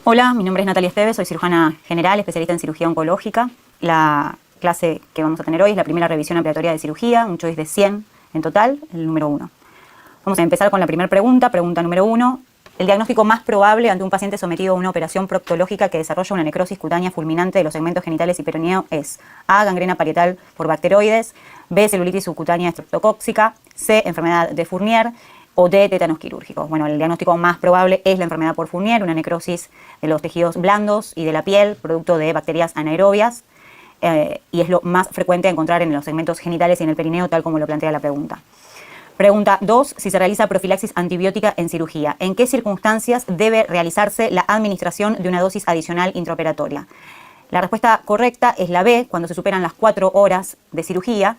Hola, mi nombre es Natalia Esteves, soy cirujana general, especialista en cirugía oncológica. La clase que vamos a tener hoy es la primera revisión ampliatoria de cirugía, un choice de 100 en total, el número 1. Vamos a empezar con la primera pregunta, pregunta número 1. El diagnóstico más probable ante un paciente sometido a una operación proctológica que desarrolla una necrosis cutánea fulminante de los segmentos genitales y peroneo es A. Gangrena parietal por bacteroides, B. Celulitis subcutánea estreptocóxica, C. Enfermedad de Fournier o D. Tétanos quirúrgicos. Bueno, el diagnóstico más probable es la enfermedad por Fournier, una necrosis de los tejidos blandos y de la piel, producto de bacterias anaerobias, y es lo más frecuente a encontrar en los segmentos genitales y en el perineo, tal como lo plantea la pregunta. Pregunta 2. Si se realiza profilaxis antibiótica en cirugía, ¿en qué circunstancias debe realizarse la administración de una dosis adicional intraoperatoria? La respuesta correcta es la B, cuando se superan las 4 horas de cirugía,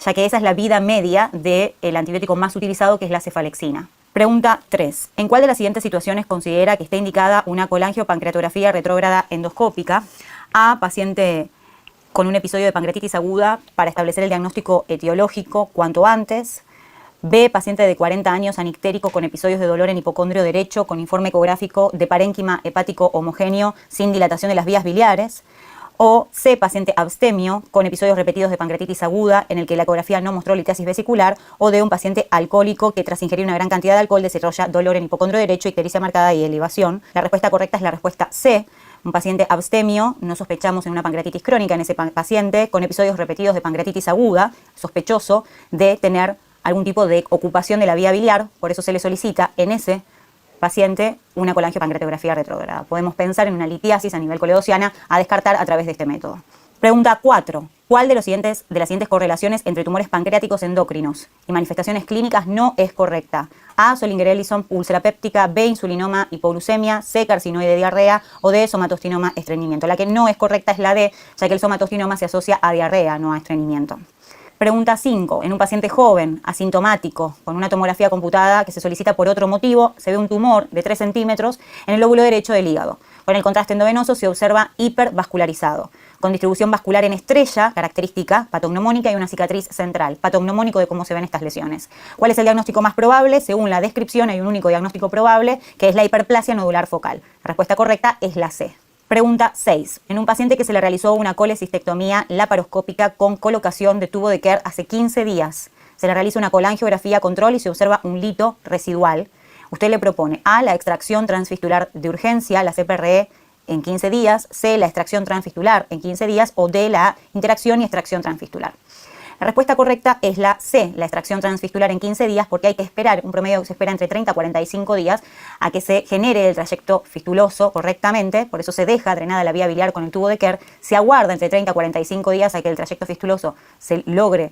ya que esa es la vida media del antibiótico más utilizado, que es la cefalexina. Pregunta 3. ¿En cuál de las siguientes situaciones considera que está indicada una colangiopancreatografía retrógrada endoscópica? A. Paciente con un episodio de pancreatitis aguda para establecer el diagnóstico etiológico cuanto antes. B. Paciente de 40 años anictérico con episodios de dolor en hipocondrio derecho con informe ecográfico de parénquima hepático homogéneo sin dilatación de las vías biliares. O C. Paciente abstemio con episodios repetidos de pancreatitis aguda en el que la ecografía no mostró litiasis vesicular. O D. Un paciente alcohólico que tras ingerir una gran cantidad de alcohol desarrolla dolor en hipocondrio derecho, ictericia marcada y elevación. La respuesta correcta es la respuesta C. Un paciente abstemio, no sospechamos en una pancreatitis crónica en ese paciente con episodios repetidos de pancreatitis aguda, sospechoso de tener algún tipo de ocupación de la vía biliar, por eso se le solicita en ese paciente una colangiopancreatografía retrógrada. Podemos pensar en una litiasis a nivel coledociana a descartar a través de este método. Pregunta 4. ¿Cuál de las siguientes correlaciones entre tumores pancreáticos endocrinos y manifestaciones clínicas no es correcta? A. Zollinger-Ellison, úlcera péptica, B. Insulinoma, hipoglucemia, C. Carcinoide, diarrea o D. Somatostinoma, estreñimiento. La que no es correcta es la D, ya que el somatostinoma se asocia a diarrea, no a estreñimiento. Pregunta 5. En un paciente joven, asintomático, con una tomografía computada que se solicita por otro motivo, se ve un tumor de 3 centímetros en el lóbulo derecho del hígado. Con el contraste endovenoso se observa hipervascularizado, con distribución vascular en estrella, característica patognomónica y una cicatriz central, patognomónico de cómo se ven estas lesiones. ¿Cuál es el diagnóstico más probable? Según la descripción hay un único diagnóstico probable, que es la hiperplasia nodular focal. La respuesta correcta es la C. Pregunta 6. En un paciente que se le realizó una colecistectomía laparoscópica con colocación de tubo de Kerr hace 15 días, se le realiza una colangiografía control y se observa un lito residual. Usted le propone A. La extracción transfistular de urgencia, la CPRE, en 15 días, C. La extracción transfistular en 15 días o D. La interacción y extracción transfistular. La respuesta correcta es la C, la extracción transfistular en 15 días, porque hay que esperar, un promedio se espera entre 30 a 45 días a que se genere el trayecto fistuloso correctamente, por eso se deja drenada la vía biliar con el tubo de Kerr, se aguarda entre 30 a 45 días a que el trayecto fistuloso se logre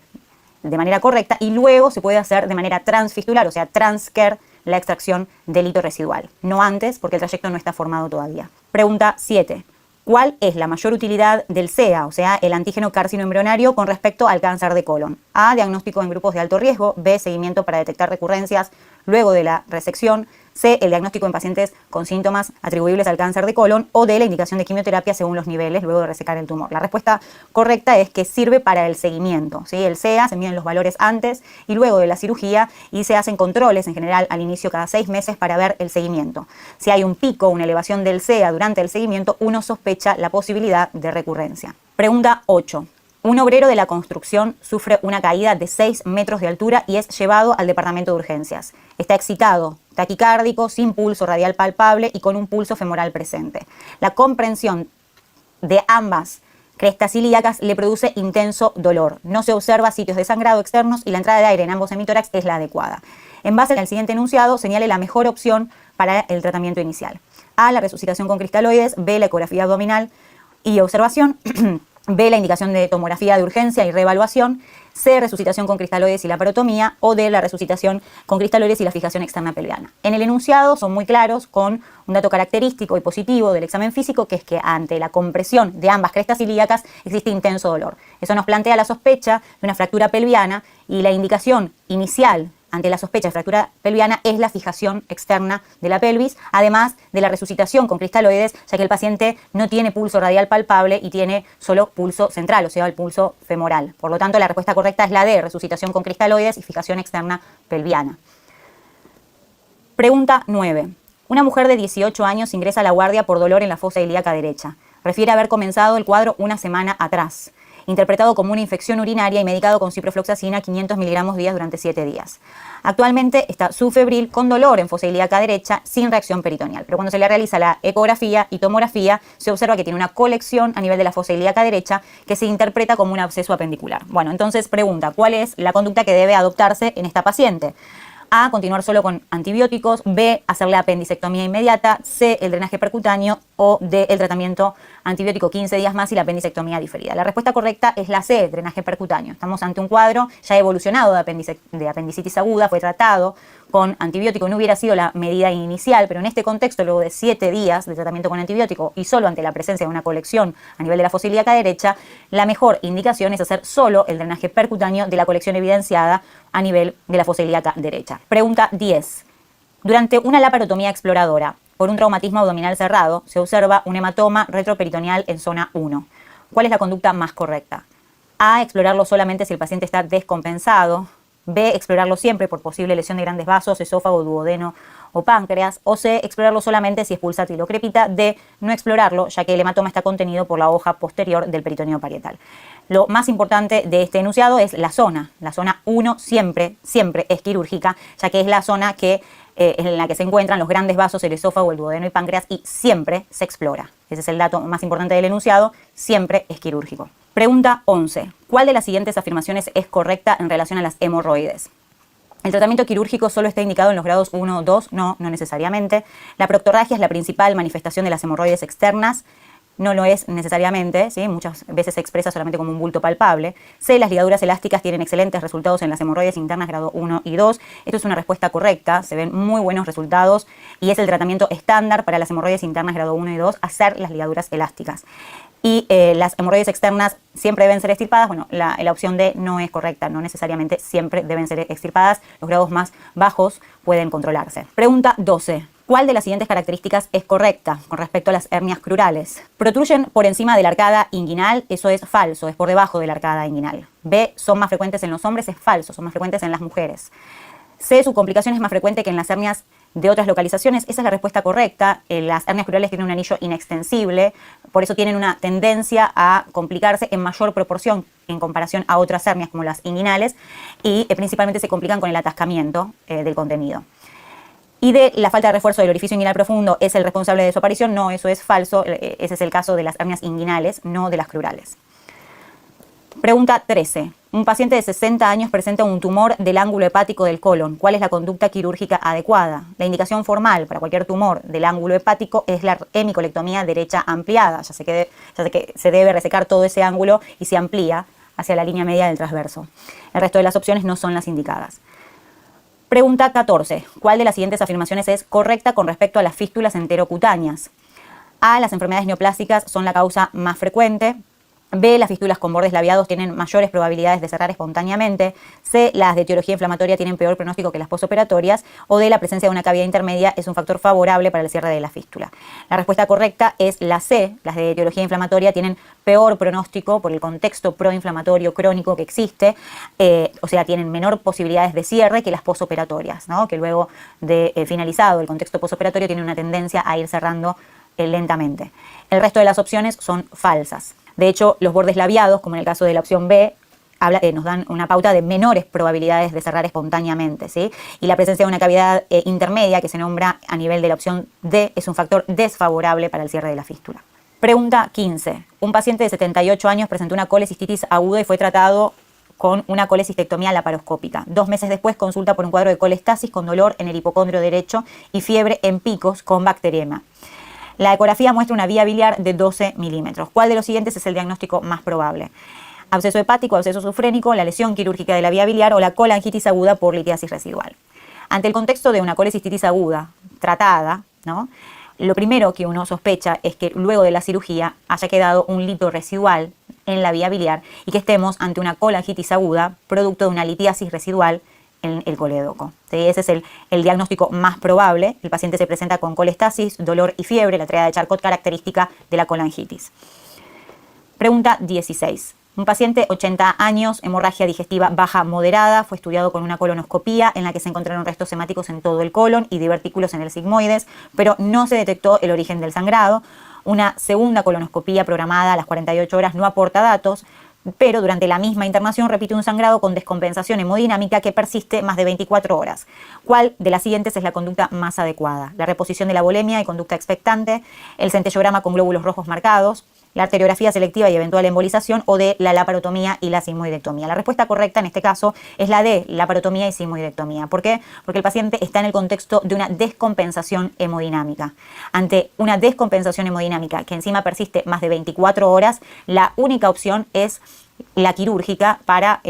de manera correcta y luego se puede hacer de manera transfistular, o sea, trans-Kerr, la extracción del hito residual, no antes porque el trayecto no está formado todavía. Pregunta 7. ¿Cuál es la mayor utilidad del CEA, o sea, el antígeno carcinoembrionario, con respecto al cáncer de colon? A. Diagnóstico en grupos de alto riesgo. B. Seguimiento para detectar recurrencias luego de la resección. C. El diagnóstico en pacientes con síntomas atribuibles al cáncer de colon. O D. La indicación de quimioterapia según los niveles luego de resecar el tumor. La respuesta correcta es que sirve para el seguimiento, ¿sí? El CEA se miden los valores antes y luego de la cirugía y se hacen controles en general al inicio cada 6 meses para ver el seguimiento. Si hay un pico, una elevación del CEA durante el seguimiento, uno sospecha la posibilidad de recurrencia. Pregunta 8. Un obrero de la construcción sufre una caída de 6 metros de altura y es llevado al departamento de urgencias. Está excitado, taquicárdico, sin pulso radial palpable y con un pulso femoral presente. La comprensión de ambas crestas ilíacas le produce intenso dolor. No se observa sitios de sangrado externos y la entrada de aire en ambos hemitórax es la adecuada. En base al siguiente enunciado, señale la mejor opción para el tratamiento inicial. A. La resucitación con cristaloides. B. La ecografía abdominal y observación. B. La indicación de tomografía de urgencia y reevaluación. C. Resucitación con cristaloides y laparotomía. O D. La resucitación con cristaloides y la fijación externa pelviana. En el enunciado son muy claros con un dato característico y positivo del examen físico, que es que ante la compresión de ambas crestas ilíacas existe intenso dolor. Eso nos plantea la sospecha de una fractura pelviana y la indicación inicial ante la sospecha de fractura pelviana es la fijación externa de la pelvis, además de la resucitación con cristaloides, ya que el paciente no tiene pulso radial palpable y tiene solo pulso central, o sea, el pulso femoral. Por lo tanto, la respuesta correcta es la D, resucitación con cristaloides y fijación externa pelviana. Pregunta 9. Una mujer de 18 años ingresa a la guardia por dolor en la fosa ilíaca derecha. Refiere haber comenzado el cuadro una semana atrás, interpretado como una infección urinaria y medicado con ciprofloxacina 500 miligramos días durante 7 días. Actualmente está subfebril con dolor en fosa ilíaca derecha sin reacción peritoneal, pero cuando se le realiza la ecografía y tomografía se observa que tiene una colección a nivel de la fosa ilíaca derecha que se interpreta como un absceso apendicular. Bueno, entonces pregunta, ¿cuál es la conducta que debe adoptarse en esta paciente? A, continuar solo con antibióticos. B, hacer la apendicectomía inmediata. C, el drenaje percutáneo. O D, el tratamiento antibiótico 15 días más y la apendicectomía diferida. La respuesta correcta es la C, drenaje percutáneo. Estamos ante un cuadro ya evolucionado de apendicitis aguda, fue tratado con antibiótico, no hubiera sido la medida inicial, pero en este contexto, luego de 7 días de tratamiento con antibiótico y solo ante la presencia de una colección a nivel de la fosa ilíaca derecha, la mejor indicación es hacer solo el drenaje percutáneo de la colección evidenciada a nivel de la fosa ilíaca derecha. Pregunta 10. Durante una laparotomía exploradora por un traumatismo abdominal cerrado, se observa un hematoma retroperitoneal en zona 1. ¿Cuál es la conducta más correcta? A, explorarlo solamente si el paciente está descompensado. B, explorarlo siempre por posible lesión de grandes vasos, esófago, duodeno o páncreas. O C, explorarlo solamente si es pulsátil o crepita. D, no explorarlo, ya que el hematoma está contenido por la hoja posterior del peritoneo parietal. Lo más importante de este enunciado es la zona. La zona 1 siempre es quirúrgica, ya que es la zona que en la que se encuentran los grandes vasos, el esófago, el duodeno y páncreas, y siempre se explora. Ese es el dato más importante del enunciado, siempre es quirúrgico. Pregunta 11. ¿Cuál de las siguientes afirmaciones es correcta en relación a las hemorroides? ¿El tratamiento quirúrgico solo está indicado en los grados 1 o 2? No necesariamente. ¿La proctorragia es la principal manifestación de las hemorroides externas? No lo es necesariamente, ¿sí? Muchas veces se expresa solamente como un bulto palpable. C, las ligaduras elásticas tienen excelentes resultados en las hemorroides internas grado 1 y 2. Esto es una respuesta correcta, se ven muy buenos resultados y es el tratamiento estándar para las hemorroides internas grado 1 y 2, hacer las ligaduras elásticas. Y las hemorroides externas siempre deben ser extirpadas. Bueno, la opción D no es correcta, no necesariamente siempre deben ser extirpadas. Los grados más bajos pueden controlarse. Pregunta 12. ¿Cuál de las siguientes características es correcta con respecto a las hernias crurales? Protruyen por encima de la arcada inguinal, eso es falso, es por debajo de la arcada inguinal. B, son más frecuentes en los hombres, es falso, son más frecuentes en las mujeres. C, su complicación es más frecuente que en las hernias de otras localizaciones, esa es la respuesta correcta. Las hernias crurales tienen un anillo inextensible, por eso tienen una tendencia a complicarse en mayor proporción en comparación a otras hernias como las inguinales y principalmente se complican con el atascamiento del contenido. Y de la falta de refuerzo del orificio inguinal profundo es el responsable de su aparición. No, eso es falso. Ese es el caso de las hernias inguinales, no de las crurales. Pregunta 13. Un paciente de 60 años presenta un tumor del ángulo hepático del colon. ¿Cuál es la conducta quirúrgica adecuada? La indicación formal para cualquier tumor del ángulo hepático es la hemicolectomía derecha ampliada. Ya sé que se debe resecar todo ese ángulo y se amplía hacia la línea media del transverso. El resto de las opciones no son las indicadas. Pregunta 14. ¿Cuál de las siguientes afirmaciones es correcta con respecto a las fístulas enterocutáneas? A, las enfermedades neoplásicas son la causa más frecuente. B, las fístulas con bordes labiados tienen mayores probabilidades de cerrar espontáneamente. C, las de etiología inflamatoria tienen peor pronóstico que las posoperatorias. O D, la presencia de una cavidad intermedia es un factor favorable para el cierre de la fístula. La respuesta correcta es la C, las de etiología inflamatoria tienen peor pronóstico por el contexto proinflamatorio crónico que existe, o sea, tienen menor posibilidades de cierre que las posoperatorias, ¿no? Que luego de finalizado el contexto posoperatorio tienen una tendencia a ir cerrando lentamente. El resto de las opciones son falsas. De hecho, los bordes labiados, como en el caso de la opción B, nos dan una pauta de menores probabilidades de cerrar espontáneamente, ¿sí? Y la presencia de una cavidad intermedia, que se nombra a nivel de la opción D, es un factor desfavorable para el cierre de la fístula. Pregunta 15. Un paciente de 78 años presentó una colecistitis aguda y fue tratado con una colecistectomía laparoscópica. 2 meses después consulta por un cuadro de colestasis con dolor en el hipocondrio derecho y fiebre en picos con bacteriema. La ecografía muestra una vía biliar de 12 milímetros. ¿Cuál de los siguientes es el diagnóstico más probable? Absceso hepático, absceso sufrénico, la lesión quirúrgica de la vía biliar o la colangitis aguda por litiasis residual. Ante el contexto de una colecistitis aguda tratada, ¿no? Lo primero que uno sospecha es que luego de la cirugía haya quedado un lito residual en la vía biliar y que estemos ante una colangitis aguda producto de una litiasis residual en el colédoco. ¿Sí? Ese es el diagnóstico más probable. El paciente se presenta con colestasis, dolor y fiebre, la tríada de Charcot característica de la colangitis. Pregunta 16. Un paciente, 80 años, hemorragia digestiva baja moderada, fue estudiado con una colonoscopía en la que se encontraron restos hemáticos en todo el colon y divertículos en el sigmoides, pero no se detectó el origen del sangrado. Una segunda colonoscopía programada a las 48 horas no aporta datos, pero durante la misma internación repite un sangrado con descompensación hemodinámica que persiste más de 24 horas. ¿Cuál de las siguientes es la conducta más adecuada? La reposición de la volemia y conducta expectante, el centellograma con glóbulos rojos marcados, la arteriografía selectiva y eventual embolización, o de la laparotomía y la sigmoidectomía. La respuesta correcta en este caso es la de laparotomía y sigmoidectomía. ¿Por qué? Porque el paciente está en el contexto de una descompensación hemodinámica. Ante una descompensación hemodinámica que encima persiste más de 24 horas, la única opción es la quirúrgica para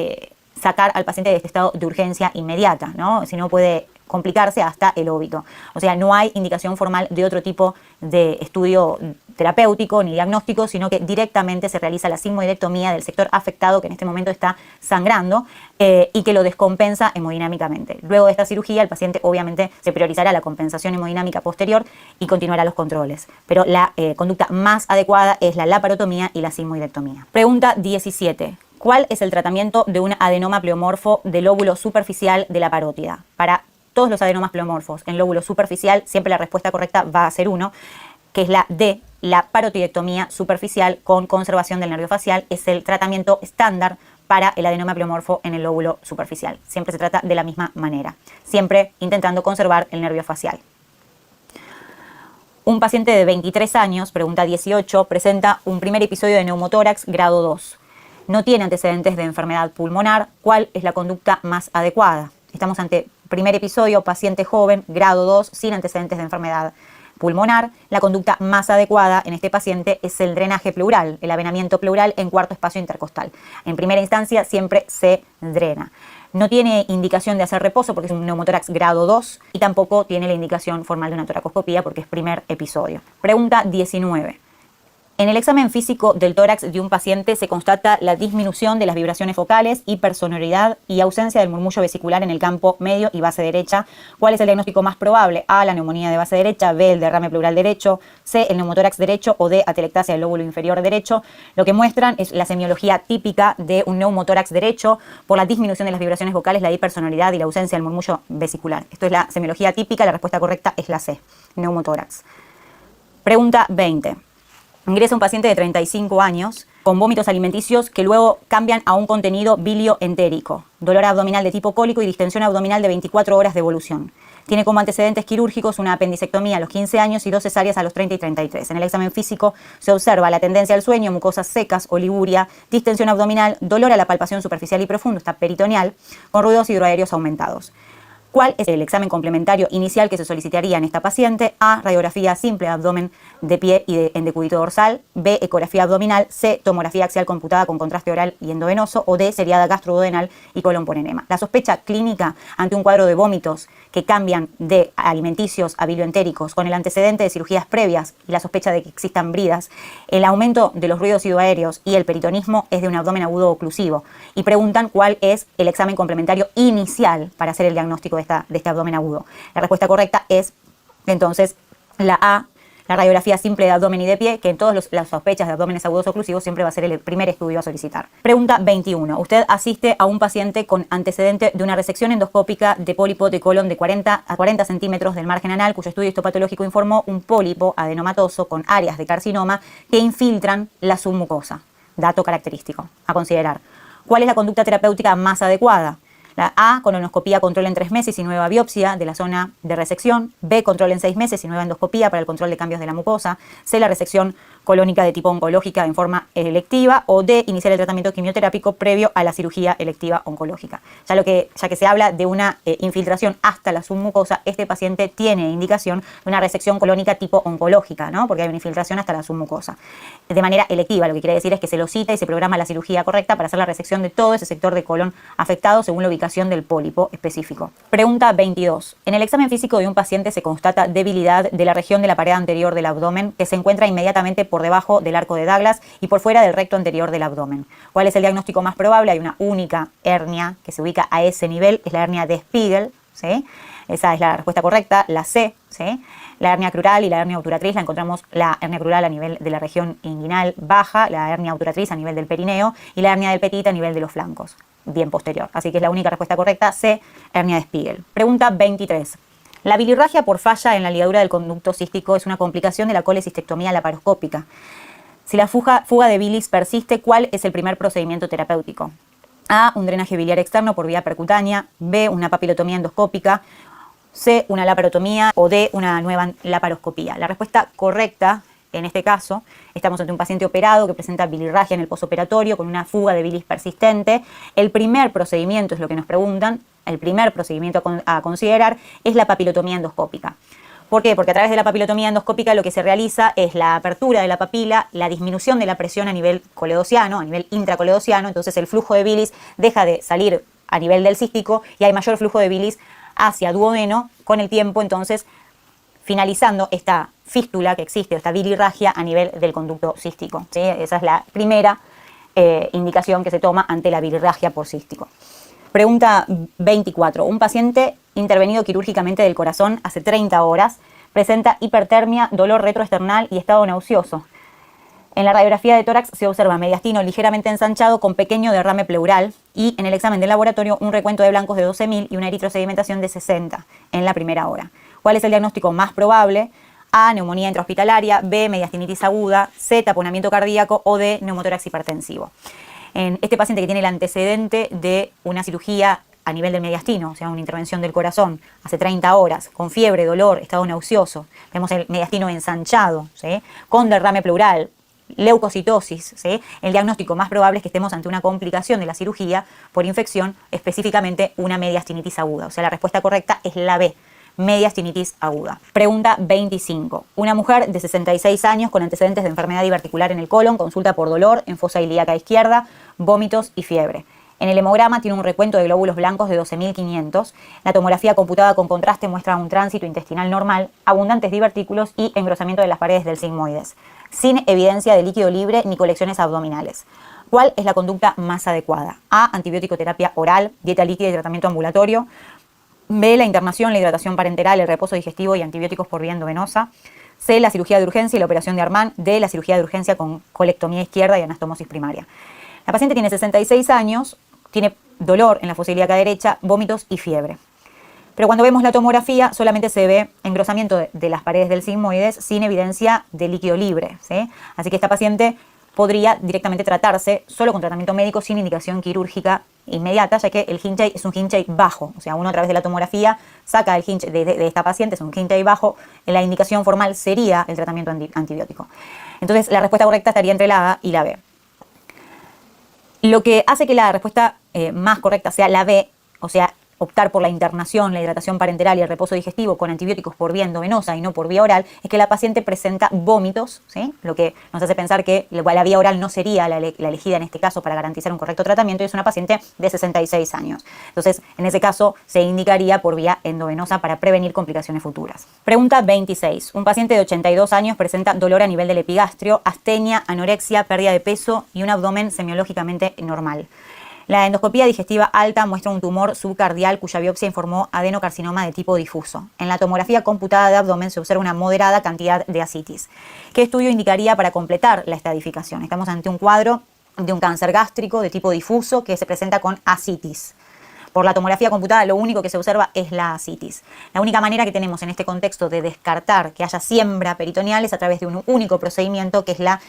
sacar al paciente de este estado de urgencia inmediata, ¿no? Si no, puede complicarse hasta el óbito. O sea, no hay indicación formal de otro tipo de estudio terapéutico ni diagnóstico, sino que directamente se realiza la sigmoidectomía del sector afectado que en este momento está sangrando y que lo descompensa hemodinámicamente. Luego de esta cirugía, el paciente obviamente se priorizará la compensación hemodinámica posterior y continuará los controles. Pero la conducta más adecuada es la laparotomía y la sigmoidectomía. Pregunta 17. ¿Cuál es el tratamiento de un adenoma pleomorfo del lóbulo superficial de la parótida? Para todos los adenomas pleomorfos en lóbulo superficial, siempre la respuesta correcta va a ser 1, que es la D, la parotidectomía superficial con conservación del nervio facial. Es el tratamiento estándar para el adenoma pleomorfo en el lóbulo superficial. Siempre se trata de la misma manera, siempre intentando conservar el nervio facial. Un paciente de 23 años, pregunta 18, presenta un primer episodio de neumotórax grado 2. No tiene antecedentes de enfermedad pulmonar. ¿Cuál es la conducta más adecuada? Estamos ante primer episodio, paciente joven, grado 2, sin antecedentes de enfermedad pulmonar. La conducta más adecuada en este paciente es el drenaje pleural, el avenamiento pleural en cuarto espacio intercostal. En primera instancia siempre se drena. No tiene indicación de hacer reposo porque es un neumotórax grado 2 y tampoco tiene la indicación formal de una toracoscopía porque es primer episodio. Pregunta 19. En el examen físico del tórax de un paciente se constata la disminución de las vibraciones focales, hipersonoridad y ausencia del murmullo vesicular en el campo medio y base derecha. ¿Cuál es el diagnóstico más probable? A, la neumonía de base derecha, B, el derrame pleural derecho, C, el neumotórax derecho o D, atelectasia del lóbulo inferior derecho. Lo que muestran es la semiología típica de un neumotórax derecho por la disminución de las vibraciones vocales, la hipersonoridad y la ausencia del murmullo vesicular. Esto es la semiología típica, la respuesta correcta es la C, neumotórax. Pregunta 20. Ingresa un paciente de 35 años con vómitos alimenticios que luego cambian a un contenido bilioentérico, dolor abdominal de tipo cólico y distensión abdominal de 24 horas de evolución. Tiene como antecedentes quirúrgicos una apendicectomía a los 15 años y 2 cesáreas a los 30 y 33. En el examen físico se observa la tendencia al sueño, mucosas secas, oliguria, distensión abdominal, dolor a la palpación superficial y profundo, está peritoneal, con ruidos hidroaéreos aumentados. ¿Cuál es el examen complementario inicial que se solicitaría en esta paciente? A, radiografía simple de abdomen de pie y en decúbito dorsal. B, ecografía abdominal. C, tomografía axial computada con contraste oral y endovenoso. O D, seriada gastroduodenal y colon por enema. La sospecha clínica ante un cuadro de vómitos que cambian de alimenticios a bilioentéricos con el antecedente de cirugías previas y la sospecha de que existan bridas, el aumento de los ruidos hidroaéreos y el peritonismo es de un abdomen agudo oclusivo. Y preguntan cuál es el examen complementario inicial para hacer el diagnóstico de este abdomen agudo. La respuesta correcta es entonces la A, la radiografía simple de abdomen y de pie, que en todas las sospechas de abdómenes agudos oclusivos siempre va a ser el primer estudio a solicitar. Pregunta 21. Usted asiste a un paciente con antecedente de una resección endoscópica de pólipo de colon de 40 a 40 centímetros del margen anal, cuyo estudio histopatológico informó un pólipo adenomatoso con áreas de carcinoma que infiltran la submucosa. Dato característico a considerar. ¿Cuál es la conducta terapéutica más adecuada? La A, colonoscopía control en 3 meses y nueva biopsia de la zona de resección. B, control en 6 meses y nueva endoscopía para el control de cambios de la mucosa. C, la resección colónica de tipo oncológica en forma electiva. O D, iniciar el tratamiento quimioterápico previo a la cirugía electiva oncológica. Ya que se habla de una infiltración hasta la submucosa, este paciente tiene indicación de una resección colónica tipo oncológica, ¿no? Porque hay una infiltración hasta la submucosa. De manera electiva, lo que quiere decir es que se lo cita y se programa la cirugía correcta para hacer la resección de todo ese sector de colon afectado según la ubicación del pólipo específico. Pregunta 22. En el examen físico de un paciente se constata debilidad de la región de la pared anterior del abdomen que se encuentra inmediatamente por debajo del arco de Douglas y por fuera del recto anterior del abdomen. ¿Cuál es el diagnóstico más probable? Hay una única hernia que se ubica a ese nivel, es la hernia de Spiegel, ¿sí? Esa es la respuesta correcta, la C, ¿sí? La hernia crural y la hernia obturatriz la encontramos, la hernia crural a nivel de la región inguinal baja, la hernia obturatriz a nivel del perineo y la hernia del petit a nivel de los flancos, bien posterior. Así que es la única respuesta correcta, C, hernia de Spiegel. Pregunta 23. La bilirragia por falla en la ligadura del conducto cístico es una complicación de la colecistectomía laparoscópica. Si la fuga de bilis persiste, ¿cuál es el primer procedimiento terapéutico? A, un drenaje biliar externo por vía percutánea. B, una papilotomía endoscópica. C, una laparotomía. O D, una nueva laparoscopía. La respuesta correcta, en este caso, estamos ante un paciente operado que presenta bilirragia en el posoperatorio con una fuga de bilis persistente. El primer procedimiento, es lo que nos preguntan, el primer procedimiento a considerar es la papilotomía endoscópica. ¿Por qué? Porque a través de la papilotomía endoscópica lo que se realiza es la apertura de la papila, la disminución de la presión a nivel coledociano, a nivel intracoledociano, entonces el flujo de bilis deja de salir a nivel del cístico y hay mayor flujo de bilis hacia duodeno con el tiempo, entonces finalizando esta fístula que existe, esta bilirragia a nivel del conducto cístico, ¿sí? Esa es la primera indicación que se toma ante la bilirragia por cístico. Pregunta 24. Un paciente intervenido quirúrgicamente del corazón hace 30 horas presenta hipertermia, dolor retroesternal y estado nauseoso. En la radiografía de tórax se observa mediastino ligeramente ensanchado con pequeño derrame pleural y en el examen de laboratorio un recuento de blancos de 12.000 y una eritrosedimentación de 60 en la primera hora. ¿Cuál es el diagnóstico más probable? A, neumonía intrahospitalaria. B, mediastinitis aguda. C, taponamiento cardíaco. O D, neumotórax hipertensivo. En este paciente que tiene el antecedente de una cirugía a nivel del mediastino, o sea, una intervención del corazón, hace 30 horas, con fiebre, dolor, estado nauseoso, vemos el mediastino ensanchado, ¿sí? Con derrame pleural, leucocitosis, ¿sí? El diagnóstico más probable es que estemos ante una complicación de la cirugía por infección, específicamente una mediastinitis aguda. O sea, la respuesta correcta es la B, mediastinitis aguda. Pregunta 25. Una mujer de 66 años con antecedentes de enfermedad diverticular en el colon consulta por dolor en fosa ilíaca izquierda, vómitos y fiebre. En el hemograma tiene un recuento de glóbulos blancos de 12.500. La tomografía computada con contraste muestra un tránsito intestinal normal, abundantes divertículos y engrosamiento de las paredes del sigmoides, sin evidencia de líquido libre ni colecciones abdominales. ¿Cuál es la conducta más adecuada? A, antibiótico terapia oral, dieta líquida y tratamiento ambulatorio. B, la internación, la hidratación parenteral, el reposo digestivo y antibióticos por vía endovenosa. C, la cirugía de urgencia y la operación de Armand. D, la cirugía de urgencia con colectomía izquierda y anastomosis primaria. La paciente tiene 66 años, tiene dolor en la fosa ilíaca derecha, vómitos y fiebre. Pero cuando vemos la tomografía solamente se ve engrosamiento de las paredes del sigmoides sin evidencia de líquido libre, ¿sí? Así que esta paciente podría directamente tratarse solo con tratamiento médico sin indicación quirúrgica inmediata, ya que el Hinchey es un Hinchey bajo. O sea, uno a través de la tomografía saca el Hinchey de esta paciente, es un Hinchey bajo, la indicación formal sería el tratamiento antibiótico. Entonces, la respuesta correcta estaría entre la A y la B. Lo que hace que la respuesta más correcta sea la B, o sea, optar por la internación, la hidratación parenteral y el reposo digestivo con antibióticos por vía endovenosa y no por vía oral, es que la paciente presenta vómitos, ¿sí? Lo que nos hace pensar que la vía oral no sería la elegida en este caso para garantizar un correcto tratamiento, y es una paciente de 66 años. Entonces, en ese caso, se indicaría por vía endovenosa para prevenir complicaciones futuras. Pregunta 26. Un paciente de 82 años presenta dolor a nivel del epigastrio, astenia, anorexia, pérdida de peso y un abdomen semiológicamente normal. La endoscopía digestiva alta muestra un tumor subcardial cuya biopsia informó adenocarcinoma de tipo difuso. En la tomografía computada de abdomen se observa una moderada cantidad de ascitis. ¿Qué estudio indicaría para completar la estadificación? Estamos ante un cuadro de un cáncer gástrico de tipo difuso que se presenta con ascitis. Por la tomografía computada lo único que se observa es la ascitis. La única manera que tenemos en este contexto de descartar que haya siembra peritoneal es a través de un único procedimiento, que es la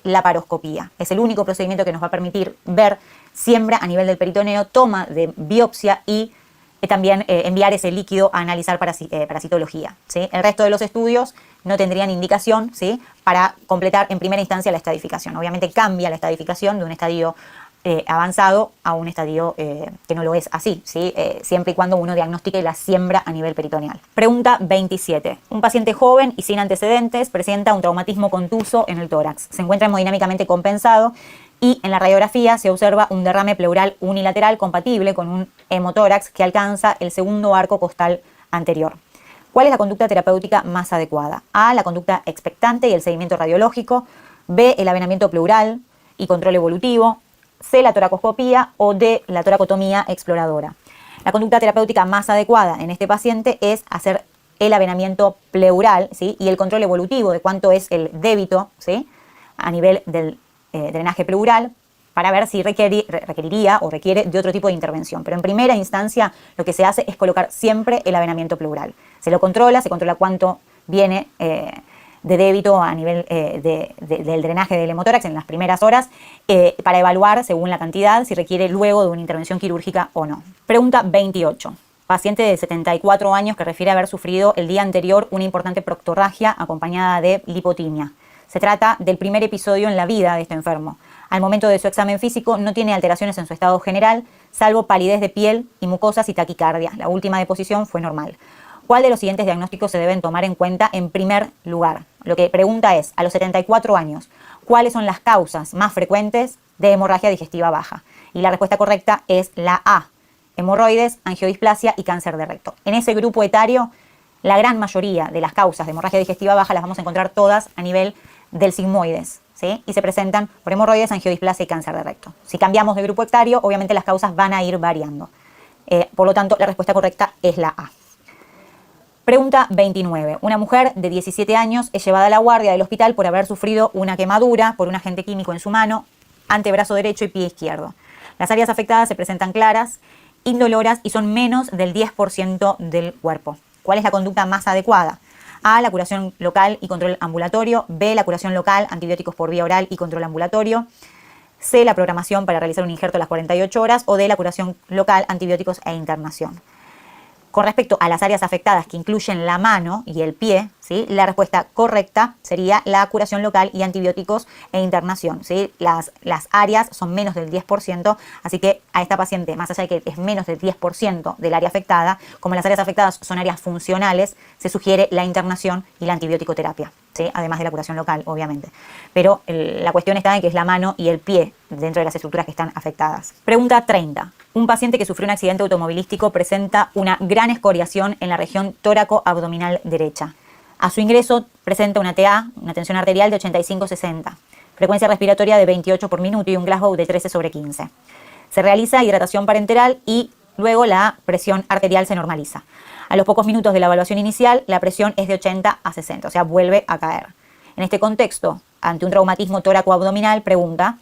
laparoscopía. Es el único procedimiento que nos va a permitir ver siembra a nivel del peritoneo, toma de biopsia y también enviar ese líquido a analizar para citología, ¿sí? El resto de los estudios no tendrían indicación, ¿sí?, para completar en primera instancia la estadificación. Obviamente cambia la estadificación de un estadio avanzado a un estadio que no lo es así, ¿sí? Siempre y cuando uno diagnostique la siembra a nivel peritoneal. Pregunta 27. Un paciente joven y sin antecedentes presenta un traumatismo contuso en el tórax. Se encuentra hemodinámicamente compensado y en la radiografía se observa un derrame pleural unilateral compatible con un hemotórax que alcanza el segundo arco costal anterior. ¿Cuál es la conducta terapéutica más adecuada? A, la conducta expectante y el seguimiento radiológico. B, el avenamiento pleural y control evolutivo. C, la toracoscopía. O D, la toracotomía exploradora. La conducta terapéutica más adecuada en este paciente es hacer el avenamiento pleural, ¿sí? Y el control evolutivo de cuánto es el débito, ¿sí? A nivel del drenaje pleural, para ver si requeriría o requiere de otro tipo de intervención. Pero en primera instancia lo que se hace es colocar siempre el avenamiento pleural. Se lo controla, se controla cuánto viene de débito a nivel del drenaje del hemotórax en las primeras horas para evaluar según la cantidad si requiere luego de una intervención quirúrgica o no. Pregunta 28. Paciente de 74 años que refiere haber sufrido el día anterior una importante proctorragia acompañada de lipotimia. Se trata del primer episodio en la vida de este enfermo. Al momento de su examen físico no tiene alteraciones en su estado general, salvo palidez de piel y mucosas y taquicardia. La última deposición fue normal. ¿Cuál de los siguientes diagnósticos se deben tomar en cuenta en primer lugar? Lo que pregunta es, a los 74 años, ¿cuáles son las causas más frecuentes de hemorragia digestiva baja? Y la respuesta correcta es la A, hemorroides, angiodisplasia y cáncer de recto. En ese grupo etario, la gran mayoría de las causas de hemorragia digestiva baja las vamos a encontrar todas a nivel del sigmoides, ¿sí? Y se presentan por hemorroides, angiodisplasia y cáncer de recto. Si cambiamos de grupo etario, obviamente las causas van a ir variando. Por lo tanto, la respuesta correcta es la A. Pregunta 29. Una mujer de 17 años es llevada a la guardia del hospital por haber sufrido una quemadura por un agente químico en su mano, antebrazo derecho y pie izquierdo. Las áreas afectadas se presentan claras, indoloras y son menos del 10% del cuerpo. ¿Cuál es la conducta más adecuada? A, la curación local y control ambulatorio. B, la curación local, antibióticos por vía oral y control ambulatorio. C, la programación para realizar un injerto a las 48 horas. O D, la curación local, antibióticos e internación. Con respecto a las áreas afectadas que incluyen la mano y el pie, ¿sí? La respuesta correcta sería la curación local y antibióticos e internación, ¿sí? Las áreas son menos del 10%, así que a esta paciente, más allá de que es menos del 10% del área afectada, como las áreas afectadas son áreas funcionales, se sugiere la internación y la antibiótico-terapia, ¿sí? Además de la curación local, obviamente. Pero la cuestión está en que es la mano y el pie dentro de las estructuras que están afectadas. Pregunta 30. Un paciente que sufrió un accidente automovilístico presenta una gran escoriación en la región tóraco-abdominal derecha. A su ingreso presenta una TA, una tensión arterial de 85-60, frecuencia respiratoria de 28 por minuto y un Glasgow de 13/15. Se realiza hidratación parenteral y luego la presión arterial se normaliza. A los pocos minutos de la evaluación inicial, la presión es de 80 a 60, o sea, vuelve a caer. En este contexto, ante un traumatismo tóraco-abdominal, pregunta: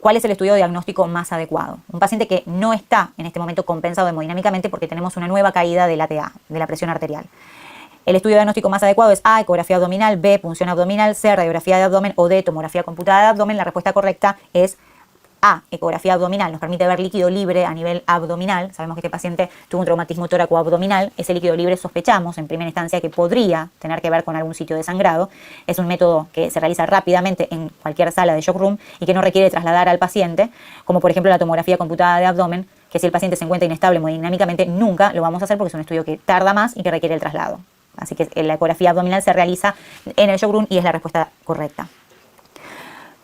¿cuál es el estudio diagnóstico más adecuado? Un paciente que no está en este momento compensado hemodinámicamente porque tenemos una nueva caída de la TA, de la presión arterial. El estudio diagnóstico más adecuado es A, ecografía abdominal, B, punción abdominal, C, radiografía de abdomen o D, tomografía computada de abdomen. La respuesta correcta es A, ecografía abdominal. Nos permite ver líquido libre a nivel abdominal. Sabemos que este paciente tuvo un traumatismo tóraco-abdominal. Ese líquido libre sospechamos en primera instancia que podría tener que ver con algún sitio de sangrado. Es un método que se realiza rápidamente en cualquier sala de shock room y que no requiere trasladar al paciente, como por ejemplo la tomografía computada de abdomen, que si el paciente se encuentra inestable hemodinámicamente nunca lo vamos a hacer porque es un estudio que tarda más y que requiere el traslado. Así que la ecografía abdominal se realiza en el shock room y es la respuesta correcta.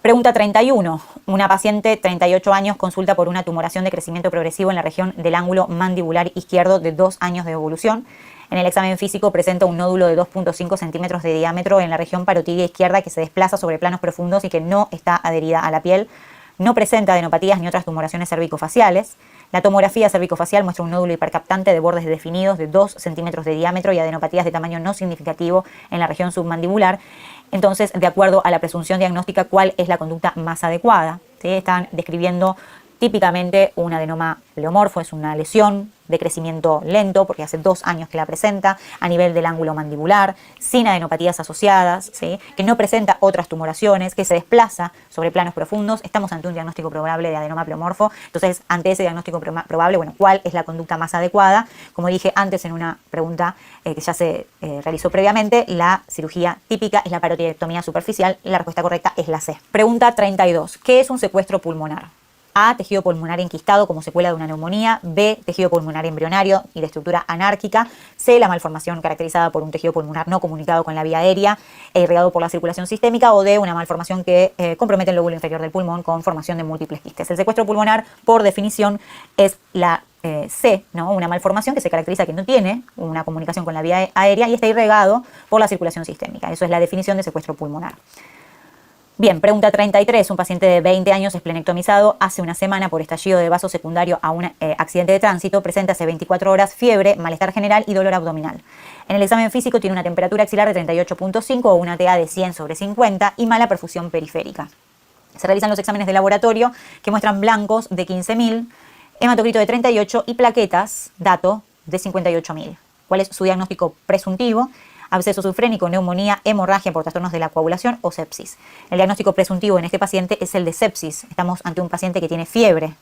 Pregunta 31. Una paciente, 38 años, consulta por una tumoración de crecimiento progresivo en la región del ángulo mandibular izquierdo de 2 años de evolución. En el examen físico presenta un nódulo de 2.5 centímetros de diámetro en la región parotidia izquierda que se desplaza sobre planos profundos y que no está adherida a la piel. No presenta adenopatías ni otras tumoraciones cervicofaciales. La tomografía cervicofacial muestra un nódulo hipercaptante de bordes definidos de 2 centímetros de diámetro y adenopatías de tamaño no significativo en la región submandibular. Entonces, de acuerdo a la presunción diagnóstica, ¿cuál es la conducta más adecuada? ¿Sí? Están describiendo típicamente un adenoma pleomorfo, es una lesión de crecimiento lento, porque hace 2 años que la presenta, a nivel del ángulo mandibular, sin adenopatías asociadas, ¿sí? Que no presenta otras tumoraciones, que se desplaza sobre planos profundos. Estamos ante un diagnóstico probable de adenoma pleomorfo. Entonces, ante ese diagnóstico probable, bueno, ¿cuál es la conducta más adecuada? Como dije antes en una pregunta que ya se realizó previamente, la cirugía típica es la parotidiectomía superficial. La respuesta correcta es la C. Pregunta 32. ¿Qué es un secuestro pulmonar? A, tejido pulmonar enquistado como secuela de una neumonía. B, tejido pulmonar embrionario y de estructura anárquica. C, la malformación caracterizada por un tejido pulmonar no comunicado con la vía aérea e irrigado por la circulación sistémica. O D, una malformación que compromete el lóbulo inferior del pulmón con formación de múltiples quistes. El secuestro pulmonar, por definición, es la C, ¿no? Una malformación que se caracteriza que no tiene una comunicación con la vía aérea y está irrigado por la circulación sistémica. Eso es la definición de secuestro pulmonar. Bien, pregunta 33. Un paciente de 20 años esplenectomizado hace una semana por estallido de vaso secundario a un accidente de tránsito. Presenta hace 24 horas fiebre, malestar general y dolor abdominal. En el examen físico tiene una temperatura axilar de 38.5 o una TA de 100/50 y mala perfusión periférica. Se realizan los exámenes de laboratorio que muestran blancos de 15.000, hematocrito de 38 y plaquetas, dato, de 58.000. ¿Cuál es su diagnóstico presuntivo? Absceso sufrénico, neumonía, hemorragia por trastornos de la coagulación o sepsis. El diagnóstico presuntivo en este paciente es el de sepsis. Estamos ante un paciente que tiene fiebre,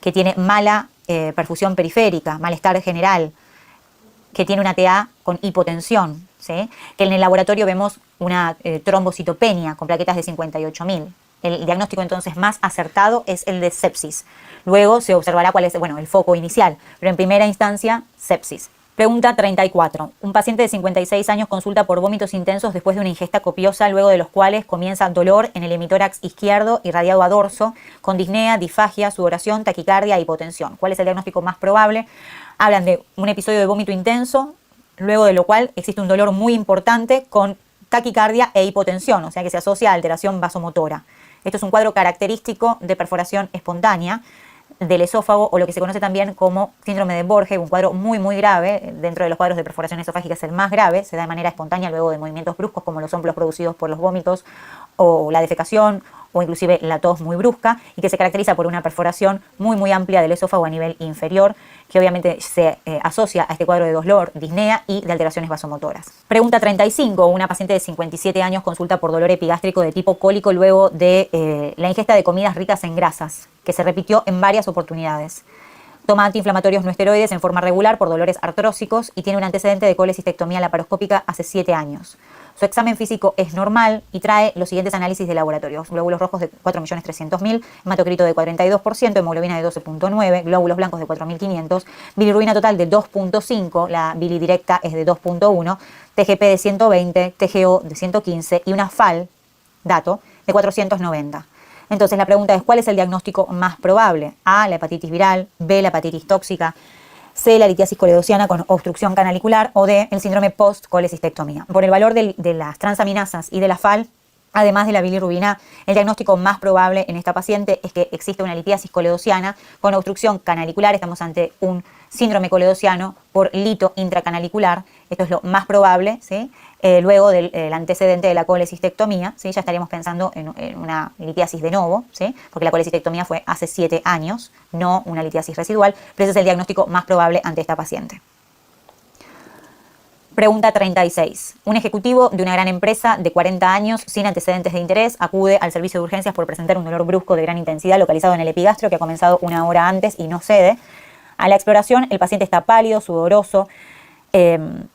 que tiene mala perfusión periférica, malestar general, que tiene una TA con hipotensión, ¿sí? Que en el laboratorio vemos una trombocitopenia con plaquetas de 58.000. El diagnóstico entonces más acertado es el de sepsis. Luego se observará cuál es, el foco inicial, pero en primera instancia, sepsis. Pregunta 34. Un paciente de 56 años consulta por vómitos intensos después de una ingesta copiosa, luego de los cuales comienza dolor en el hemitórax izquierdo irradiado a dorso, con disnea, disfagia, sudoración, taquicardia e hipotensión. ¿Cuál es el diagnóstico más probable? Hablan de un episodio de vómito intenso, luego de lo cual existe un dolor muy importante con taquicardia e hipotensión, o sea que se asocia a alteración vasomotora. Esto es un cuadro característico de perforación espontánea del esófago, o lo que se conoce también como síndrome de Borge, un cuadro muy muy grave. Dentro de los cuadros de perforación esofágica es el más grave, se da de manera espontánea luego de movimientos bruscos como los son los producidos por los vómitos o la defecación o inclusive la tos muy brusca, y que se caracteriza por una perforación muy muy amplia del esófago a nivel inferior, que obviamente se asocia a este cuadro de dolor, disnea y de alteraciones vasomotoras. Pregunta 35. Una paciente de 57 años consulta por dolor epigástrico de tipo cólico luego de la ingesta de comidas ricas en grasas, que se repitió en varias oportunidades. Toma antiinflamatorios no esteroides en forma regular por dolores artrósicos y tiene un antecedente de colecistectomía laparoscópica hace 7 años. Su examen físico es normal y trae los siguientes análisis de laboratorio: glóbulos rojos de 4.300.000, hematocrito de 42%, hemoglobina de 12.9, glóbulos blancos de 4.500, bilirrubina total de 2.5, la bilidirecta es de 2.1, TGP de 120, TGO de 115 y una FAL, dato, de 490. Entonces la pregunta es: ¿cuál es el diagnóstico más probable? A, la hepatitis viral; B, la hepatitis tóxica; C, la litiasis coledociana con obstrucción canalicular; o D, el síndrome post-colecistectomía. Por el valor de las transaminasas y de la FAL, además de la bilirrubina, el diagnóstico más probable en esta paciente es que existe una litiasis coledociana con obstrucción canalicular. Estamos ante un síndrome coledociano por lito intracanalicular. Esto es lo más probable, ¿sí? Luego del antecedente de la colecistectomía, ¿sí? Ya estaríamos pensando en una litiasis de novo, ¿sí? Porque la colecistectomía fue hace 7 años, no una litiasis residual, pero ese es el diagnóstico más probable ante esta paciente. Pregunta 36. Un ejecutivo de una gran empresa de 40 años sin antecedentes de interés acude al servicio de urgencias por presentar un dolor brusco de gran intensidad localizado en el epigastrio que ha comenzado 1 hora antes y no cede. A la exploración, el paciente está pálido, sudoroso,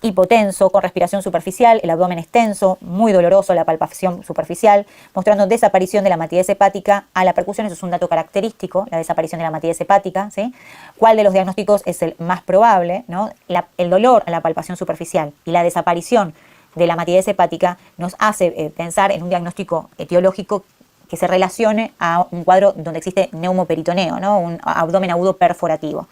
hipotenso, con respiración superficial, el abdomen es tenso, muy doloroso, la palpación superficial, mostrando desaparición de la matidez hepática a la percusión. Eso es un dato característico, la desaparición de la matidez hepática, ¿sí? ¿Cuál de los diagnósticos es el más probable, ¿no? El dolor a la palpación superficial y la desaparición de la matidez hepática nos hace pensar en un diagnóstico etiológico que se relacione a un cuadro donde existe neumoperitoneo, ¿no? Un abdomen agudo perforativo.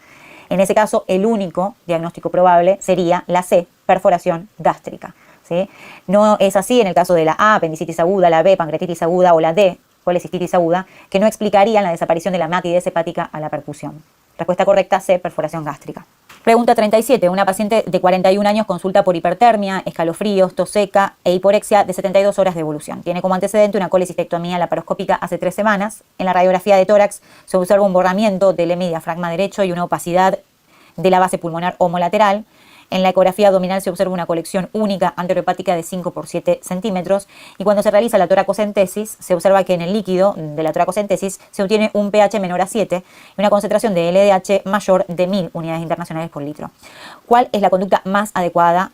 En ese caso, el único diagnóstico probable sería la C, perforación gástrica, ¿sí? No es así en el caso de la A, apendicitis aguda; la B, pancreatitis aguda; o la D, colecistitis aguda, que no explicarían la desaparición de la matidez hepática a la percusión. Respuesta correcta, C, perforación gástrica. Pregunta 37. Una paciente de 41 años consulta por hipertermia, escalofríos, tos seca e hiporexia de 72 horas de evolución. Tiene como antecedente una colecistectomía laparoscópica hace 3 semanas. En la radiografía de tórax se observa un borramiento del hemidiafragma derecho y una opacidad de la base pulmonar homolateral. En la ecografía abdominal se observa una colección única anterohepática de 5 por 7 centímetros y cuando se realiza la toracocentesis se observa que en el líquido de la toracocentesis se obtiene un pH menor a 7 y una concentración de LDH mayor de 1000 unidades internacionales por litro. ¿Cuál es la conducta más adecuada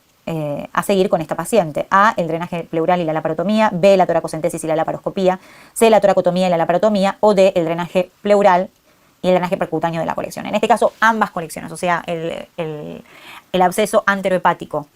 a seguir con esta paciente? A, el drenaje pleural y la laparotomía; B, la toracocentesis y la laparoscopía; C, la toracotomía y la laparotomía; o D, el drenaje pleural y el drenaje percutáneo de la colección. En este caso, ambas colecciones, o sea, el absceso anterohepático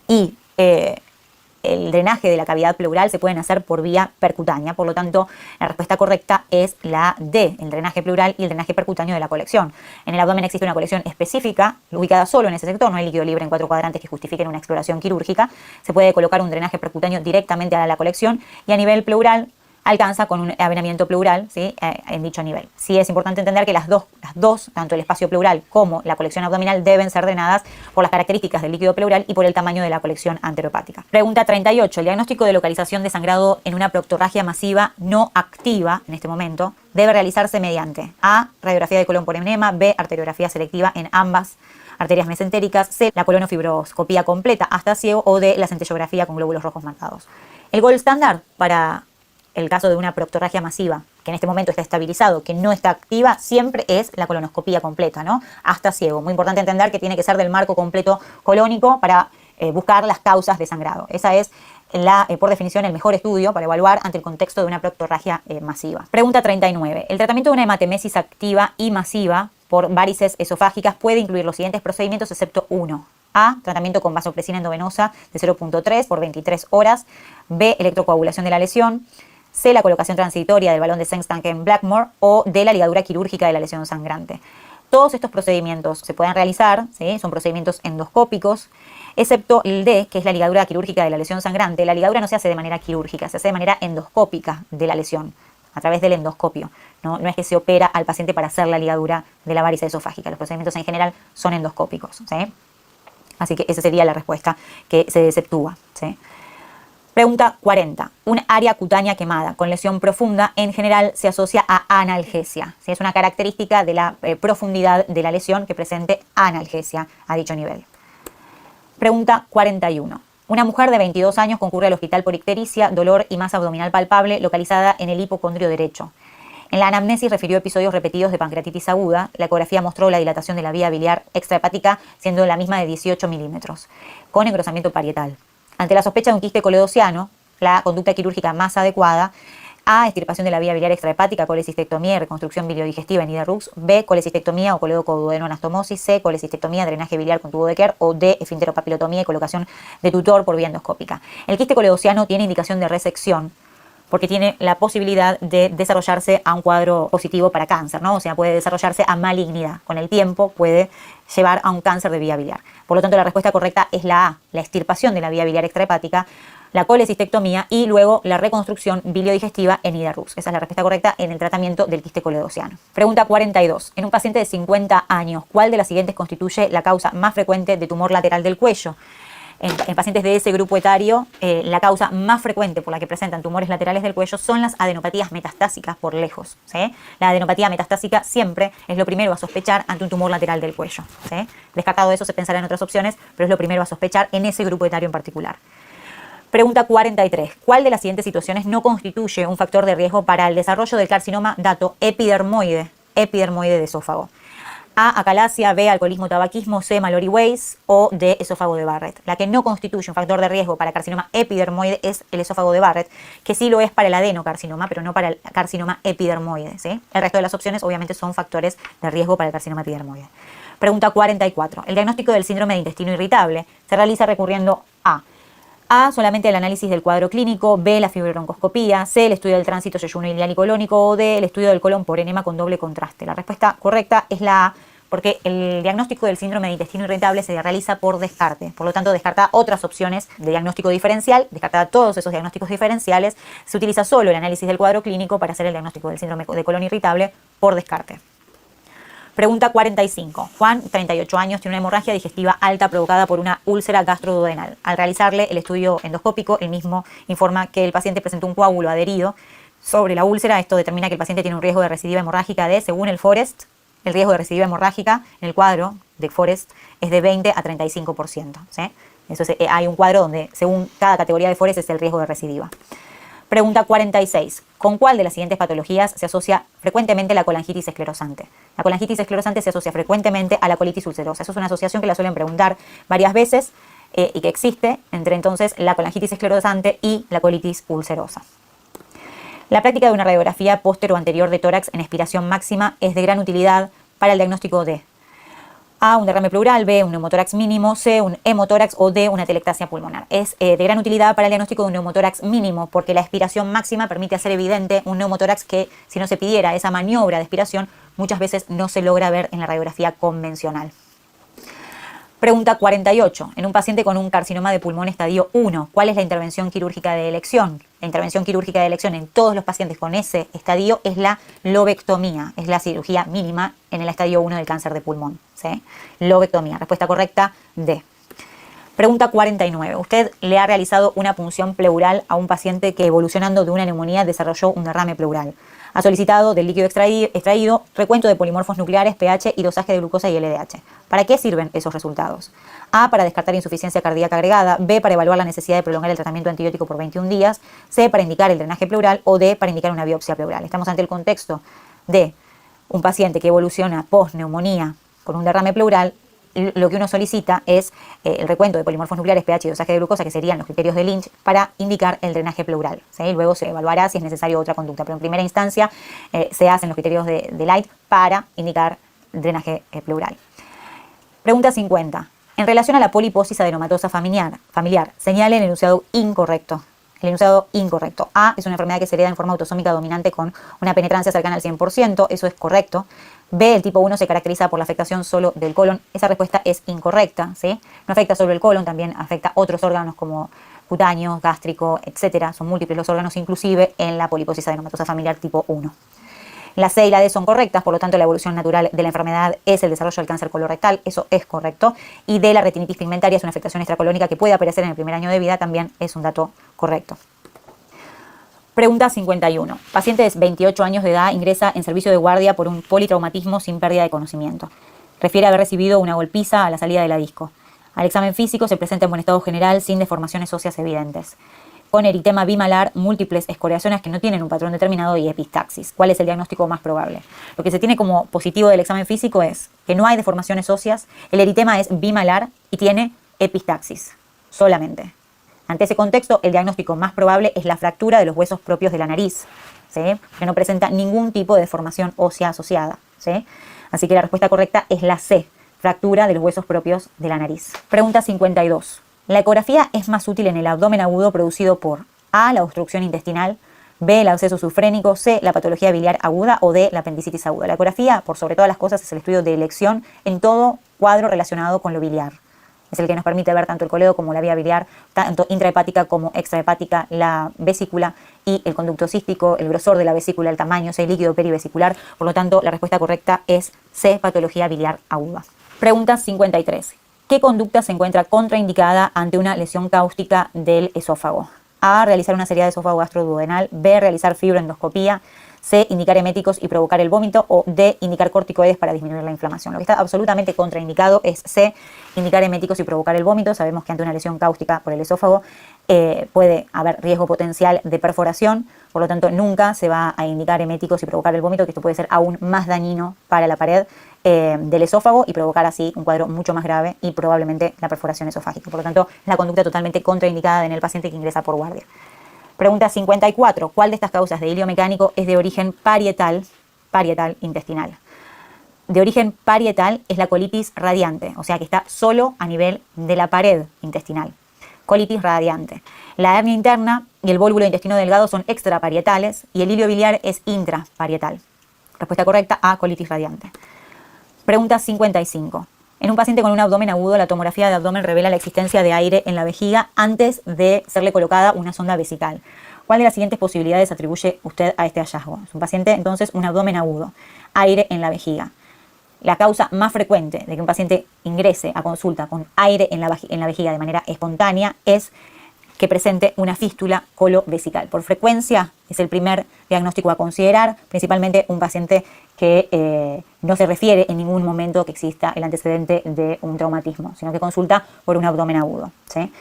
y el drenaje de la cavidad pleural se pueden hacer por vía percutánea. Por lo tanto, la respuesta correcta es la D, el drenaje pleural y el drenaje percutáneo de la colección. En el abdomen existe una colección específica, ubicada solo en ese sector, no hay líquido libre en 4 cuadrantes que justifiquen una exploración quirúrgica. Se puede colocar un drenaje percutáneo directamente a la colección y a nivel pleural alcanza con un avenamiento pleural, ¿sí? En dicho nivel. Sí es importante entender que las dos, tanto el espacio pleural como la colección abdominal, deben ser drenadas por las características del líquido pleural y por el tamaño de la colección anterohepática. Pregunta 38. El diagnóstico de localización de sangrado en una proctorragia masiva no activa en este momento debe realizarse mediante A. Radiografía de colon por enema, B. Arteriografía selectiva en ambas arterias mesentéricas, C. La colonofibroscopía completa hasta ciego o D. La centellografía con glóbulos rojos marcados. El gold estándar para el caso de una proctorragia masiva, que en este momento está estabilizado, que no está activa, siempre es la colonoscopía completa, ¿no? Hasta ciego. Muy importante entender que tiene que ser del marco completo colónico para buscar las causas de sangrado. Esa es por definición, el mejor estudio para evaluar ante el contexto de una proctorragia masiva. Pregunta 39. El tratamiento de una hematemesis activa y masiva por varices esofágicas puede incluir los siguientes procedimientos excepto uno. A. Tratamiento con vasopresina endovenosa de 0.3 por 23 horas. B. Electrocoagulación de la lesión. C. La colocación transitoria del balón de Sengstank en Blackmore. O D. La ligadura quirúrgica de la lesión sangrante. Todos estos procedimientos se pueden realizar, ¿sí? Son procedimientos endoscópicos, excepto el D, que es la ligadura quirúrgica de la lesión sangrante. La ligadura no se hace de manera quirúrgica, se hace de manera endoscópica de la lesión, a través del endoscopio. No es que se opera al paciente para hacer la ligadura de la varice esofágica. Los procedimientos en general son endoscópicos, ¿sí? Así que esa sería la respuesta que se exceptúa, ¿sí? Pregunta 40. Un área cutánea quemada con lesión profunda en general se asocia a analgesia. ¿Sí? Es una característica de la profundidad de la lesión que presente analgesia a dicho nivel. Pregunta 41. Una mujer de 22 años concurre al hospital por ictericia, dolor y masa abdominal palpable localizada en el hipocondrio derecho. En la anamnesis refirió episodios repetidos de pancreatitis aguda. La ecografía mostró la dilatación de la vía biliar extrahepática siendo la misma de 18 milímetros, con engrosamiento parietal. Ante la sospecha de un quiste coledociano, la conducta quirúrgica más adecuada: A. Extirpación de la vía biliar extrahepática, colecistectomía y reconstrucción biliodigestiva en Ida-Rux. B. Colecistectomía o coledocoduodenoanastomosis. C. Colecistectomía, drenaje biliar con tubo de Kerr. O D. Esfinteropapilotomía y colocación de tutor por vía endoscópica. El quiste coledociano tiene indicación de resección porque tiene la posibilidad de desarrollarse a un cuadro positivo para cáncer, ¿no? O sea, puede desarrollarse a malignidad. Con el tiempo puede llevar a un cáncer de vía biliar. Por lo tanto, la respuesta correcta es la A, la extirpación de la vía biliar extrahepática, la colecistectomía y luego la reconstrucción biliodigestiva en Ida-Rux. Esa es la respuesta correcta en el tratamiento del quiste coledociano. Pregunta 42. En un paciente de 50 años, ¿cuál de las siguientes constituye la causa más frecuente de tumor lateral del cuello? En pacientes de ese grupo etario, la causa más frecuente por la que presentan tumores laterales del cuello son las adenopatías metastásicas por lejos, ¿sí? La adenopatía metastásica siempre es lo primero a sospechar ante un tumor lateral del cuello, ¿sí? Descartado eso, se pensará en otras opciones, pero es lo primero a sospechar en ese grupo etario en particular. Pregunta 43. ¿Cuál de las siguientes situaciones no constituye un factor de riesgo para el desarrollo del carcinoma dato epidermoide de esófago? A. Acalasia. B. Alcoholismo, tabaquismo. C. Mallory Weiss. O D. Esófago de Barrett. La que no constituye un factor de riesgo para carcinoma epidermoide es el esófago de Barrett, que sí lo es para el adenocarcinoma, pero no para el carcinoma epidermoide, ¿sí? El resto de las opciones obviamente son factores de riesgo para el carcinoma epidermoide. Pregunta 44. El diagnóstico del síndrome de intestino irritable se realiza recurriendo a solamente el análisis del cuadro clínico. B. La fibrobroncoscopía. C. El estudio del tránsito yeyuno-ilial y colónico. O D. El estudio del colon por enema con doble contraste. La respuesta correcta es la A, porque el diagnóstico del síndrome de intestino irritable se realiza por descarte. Por lo tanto, descarta otras opciones de diagnóstico diferencial, descarta todos esos diagnósticos diferenciales. Se utiliza solo el análisis del cuadro clínico para hacer el diagnóstico del síndrome de colon irritable por descarte. Pregunta 45. Juan, 38 años, tiene una hemorragia digestiva alta provocada por una úlcera gastroduodenal. Al realizarle el estudio endoscópico, el mismo informa que el paciente presentó un coágulo adherido sobre la úlcera. Esto determina que el paciente tiene un riesgo de recidiva hemorrágica de, según el Forest, el riesgo de recidiva hemorrágica en el cuadro de Forest es de 20 a 35%. ¿Sí? Entonces, hay un cuadro donde, según cada categoría de Forest, es el riesgo de recidiva. Pregunta 46. ¿Con cuál de las siguientes patologías se asocia frecuentemente la colangitis esclerosante? La colangitis esclerosante se asocia frecuentemente a la colitis ulcerosa. Eso es una asociación que la suelen preguntar varias veces y que existe entre entonces la colangitis esclerosante y la colitis ulcerosa. La práctica de una radiografía póstero o anterior de tórax en expiración máxima es de gran utilidad para el diagnóstico de A. Un derrame pleural. B. Un neumotórax mínimo. C. Un hemotórax. O D. Una atelectasia pulmonar. Es de gran utilidad para el diagnóstico de un neumotórax mínimo porque la expiración máxima permite hacer evidente un neumotórax que, si no se pidiera esa maniobra de expiración, muchas veces no se logra ver en la radiografía convencional. Pregunta 48. En un paciente con un carcinoma de pulmón estadio 1, ¿cuál es la intervención quirúrgica de elección? La intervención quirúrgica de elección en todos los pacientes con ese estadio es la lobectomía, es la cirugía mínima en el estadio 1 del cáncer de pulmón, ¿sí? Lobectomía. Respuesta correcta, D. Pregunta 49. Usted le ha realizado una punción pleural a un paciente que, evolucionando de una neumonía, desarrolló un derrame pleural. Ha solicitado del líquido extraído recuento de polimorfos nucleares, pH y dosaje de glucosa y LDH. ¿Para qué sirven esos resultados? A, para descartar insuficiencia cardíaca agregada. B, para evaluar la necesidad de prolongar el tratamiento antibiótico por 21 días. C, para indicar el drenaje pleural. O D, para indicar una biopsia pleural. Estamos ante el contexto de un paciente que evoluciona post-neumonía con un derrame pleural. Lo que uno solicita es el recuento de polimorfos nucleares, pH y dosaje de glucosa, que serían los criterios de Lynch, para indicar el drenaje pleural, ¿sí? Luego se evaluará si es necesario otra conducta, pero en primera instancia se hacen los criterios de Light para indicar drenaje pleural. Pregunta 50. En relación a la poliposis adenomatosa familiar, señale el enunciado incorrecto. El enunciado incorrecto. A, es una enfermedad que se hereda en forma autosómica dominante con una penetrancia cercana al 100%, eso es correcto. B, el tipo 1 se caracteriza por la afectación solo del colon, esa respuesta es incorrecta, ¿sí? No afecta solo el colon, también afecta otros órganos como cutáneo, gástrico, etcétera. Son múltiples los órganos, inclusive en la poliposis adenomatosa familiar tipo 1. La C y la D son correctas, por lo tanto la evolución natural de la enfermedad es el desarrollo del cáncer colorectal, eso es correcto. Y D, la retinitis pigmentaria es una afectación extracolónica que puede aparecer en el primer año de vida, también es un dato correcto. Pregunta 51. Paciente de 28 años de edad ingresa en servicio de guardia por un politraumatismo sin pérdida de conocimiento. Refiere haber recibido una golpiza a la salida de la disco. Al examen físico se presenta en buen estado general sin deformaciones óseas evidentes. Con eritema bimalar, múltiples escoriaciones que no tienen un patrón determinado y epistaxis. ¿Cuál es el diagnóstico más probable? Lo que se tiene como positivo del examen físico es que no hay deformaciones óseas, el eritema es bimalar y tiene epistaxis solamente. Ante ese contexto, el diagnóstico más probable es la fractura de los huesos propios de la nariz, ¿sí? Que no presenta ningún tipo de deformación ósea asociada, ¿sí? Así que la respuesta correcta es la C, fractura de los huesos propios de la nariz. Pregunta 52. La ecografía es más útil en el abdomen agudo producido por A, la obstrucción intestinal, B, el absceso sufrénico, C, la patología biliar aguda o D, la apendicitis aguda. La ecografía, por sobre todas las cosas, es el estudio de elección en todo cuadro relacionado con lo biliar. Es el que nos permite ver tanto el coledo como la vía biliar, tanto intrahepática como extrahepática, la vesícula y el conducto cístico, el grosor de la vesícula, el tamaño, el líquido perivesicular. Por lo tanto, la respuesta correcta es C, patología biliar aguda. Pregunta 53. ¿Qué conducta se encuentra contraindicada ante una lesión cáustica del esófago? A, realizar una serie de esófago gastroduodenal. B, realizar fibroendoscopía. C, indicar eméticos y provocar el vómito. O D, indicar corticoides para disminuir la inflamación. Lo que está absolutamente contraindicado es C, indicar eméticos y provocar el vómito. Sabemos que ante una lesión cáustica por el esófago puede haber riesgo potencial de perforación, por lo tanto nunca se va a indicar eméticos y provocar el vómito, que esto puede ser aún más dañino para la pared del esófago y provocar así un cuadro mucho más grave y probablemente la perforación esofágica. Por lo tanto, la conducta totalmente contraindicada en el paciente que ingresa por guardia. Pregunta 54. ¿Cuál de estas causas de hilio mecánico es de origen parietal intestinal? De origen parietal es la colitis radiante, o sea que está solo a nivel de la pared intestinal. Colitis radiante. La hernia interna y el vólvulo intestino delgado son extraparietales y el hilio biliar es intraparietal. Respuesta correcta A, colitis radiante. Pregunta 55. En un paciente con un abdomen agudo, la tomografía de abdomen revela la existencia de aire en la vejiga antes de serle colocada una sonda vesical. ¿Cuál de las siguientes posibilidades atribuye usted a este hallazgo? Es un paciente, entonces, un abdomen agudo, aire en la vejiga. La causa más frecuente de que un paciente ingrese a consulta con aire en la vejiga de manera espontánea es que presente una fístula colovesical. Por frecuencia es el primer diagnóstico a considerar, principalmente un paciente que no se refiere en ningún momento que exista el antecedente de un traumatismo, sino que consulta por un abdomen agudo, ¿sí?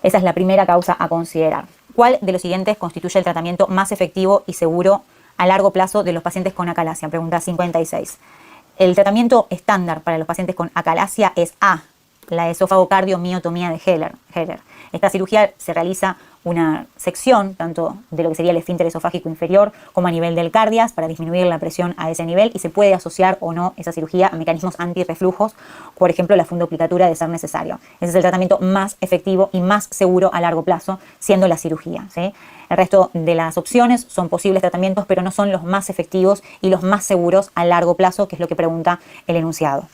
Esa es la primera causa a considerar. ¿Cuál de los siguientes constituye el tratamiento más efectivo y seguro a largo plazo de los pacientes con acalasia? Pregunta 56. El tratamiento estándar para los pacientes con acalasia es A, la esofagocardiomiostomía de Heller. Esta cirugía se realiza una sección tanto de lo que sería el esfínter esofágico inferior como a nivel del cardias para disminuir la presión a ese nivel, y se puede asociar o no esa cirugía a mecanismos antirreflujos, por ejemplo la fundoplicatura de ser necesario. Ese es el tratamiento más efectivo y más seguro a largo plazo, siendo la cirugía, ¿sí? El resto de las opciones son posibles tratamientos, pero no son los más efectivos y los más seguros a largo plazo, que es lo que pregunta el enunciado.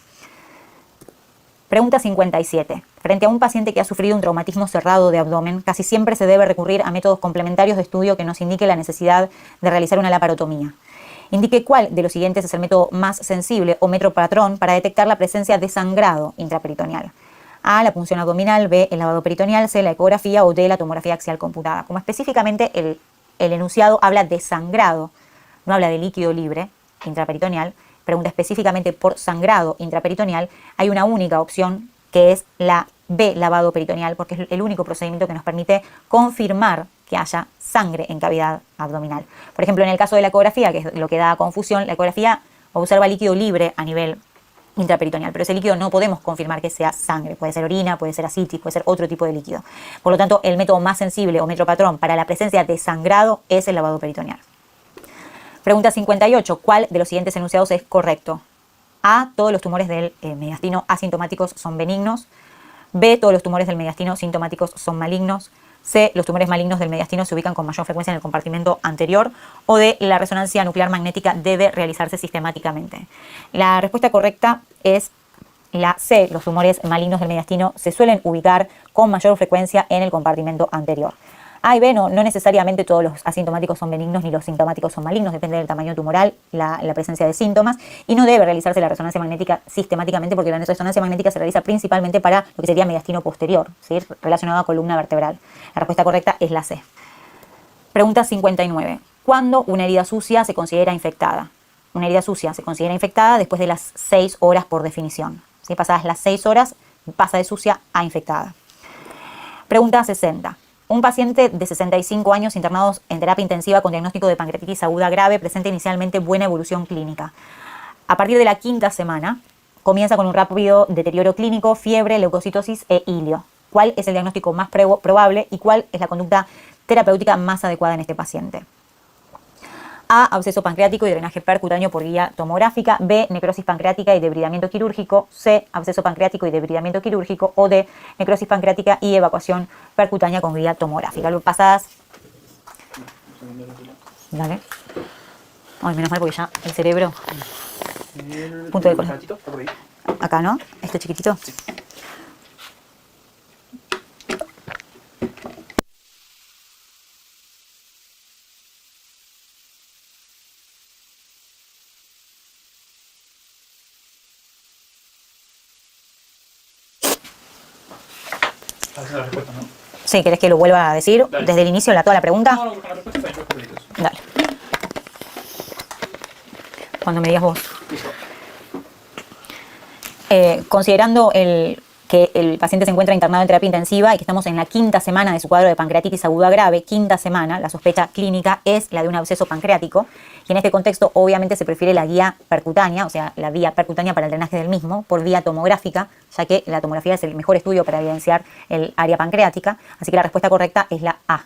Pregunta 57. Frente a un paciente que ha sufrido un traumatismo cerrado de abdomen, casi siempre se debe recurrir a métodos complementarios de estudio que nos indique la necesidad de realizar una laparotomía. Indique cuál de los siguientes es el método más sensible o método patrón para detectar la presencia de sangrado intraperitoneal. A, la punción abdominal, B, el lavado peritoneal, C, la ecografía o D, la tomografía axial computada. Como específicamente el enunciado habla de sangrado, no habla de líquido libre intraperitoneal, pregunta específicamente por sangrado intraperitoneal, hay una única opción que es la B, lavado peritoneal, porque es el único procedimiento que nos permite confirmar que haya sangre en cavidad abdominal. Por ejemplo, en el caso de la ecografía, que es lo que da confusión, la ecografía observa líquido libre a nivel intraperitoneal, pero ese líquido no podemos confirmar que sea sangre, puede ser orina, puede ser ascitis, puede ser otro tipo de líquido. Por lo tanto, el método más sensible o método patrón para la presencia de sangrado es el lavado peritoneal. Pregunta 58. ¿Cuál de los siguientes enunciados es correcto? A, todos los tumores del mediastino asintomáticos son benignos. B, todos los tumores del mediastino sintomáticos son malignos. C, los tumores malignos del mediastino se ubican con mayor frecuencia en el compartimento anterior. O D, la resonancia nuclear magnética debe realizarse sistemáticamente. La respuesta correcta es la C, los tumores malignos del mediastino se suelen ubicar con mayor frecuencia en el compartimento anterior. A y B, no necesariamente todos los asintomáticos son benignos ni los sintomáticos son malignos, depende del tamaño tumoral, la presencia de síntomas, y no debe realizarse la resonancia magnética sistemáticamente porque la resonancia magnética se realiza principalmente para lo que sería mediastino posterior, ¿sí? Relacionado a columna vertebral. La respuesta correcta es la C. Pregunta 59. ¿Cuándo una herida sucia se considera infectada? Una herida sucia se considera infectada después de las 6 horas por definición. ¿Sí? Pasadas las 6 horas pasa de sucia a infectada. Pregunta 60. Un paciente de 65 años internado en terapia intensiva con diagnóstico de pancreatitis aguda grave presenta inicialmente buena evolución clínica. A partir de la 5ª semana comienza con un rápido deterioro clínico, fiebre, leucocitosis e hilio. ¿Cuál es el diagnóstico más probable y cuál es la conducta terapéutica más adecuada en este paciente? A, absceso pancreático y drenaje percutáneo por guía tomográfica. B, necrosis pancreática y debridamiento quirúrgico. C, absceso pancreático y debridamiento quirúrgico. O D, necrosis pancreática y evacuación percutánea con guía tomográfica. Lo pasadas. Dale. Ay, menos mal porque ya el cerebro. Punto de cola. Acá, ¿no? Este chiquitito. Sí. La respuesta, ¿no? Sí, ¿querés que lo vuelva a decir? Dale. Desde el inicio toda la pregunta. No, con la respuesta está bien. Dale. Cuando me digas vos. Listo. Considerando que el paciente se encuentra internado en terapia intensiva y que estamos en la 5ª semana de su cuadro de pancreatitis aguda grave, 5ª semana, la sospecha clínica es la de un absceso pancreático y en este contexto obviamente se prefiere la guía percutánea, o sea, la vía percutánea para el drenaje del mismo, por vía tomográfica, ya que la tomografía es el mejor estudio para evidenciar el área pancreática, así que la respuesta correcta es la A.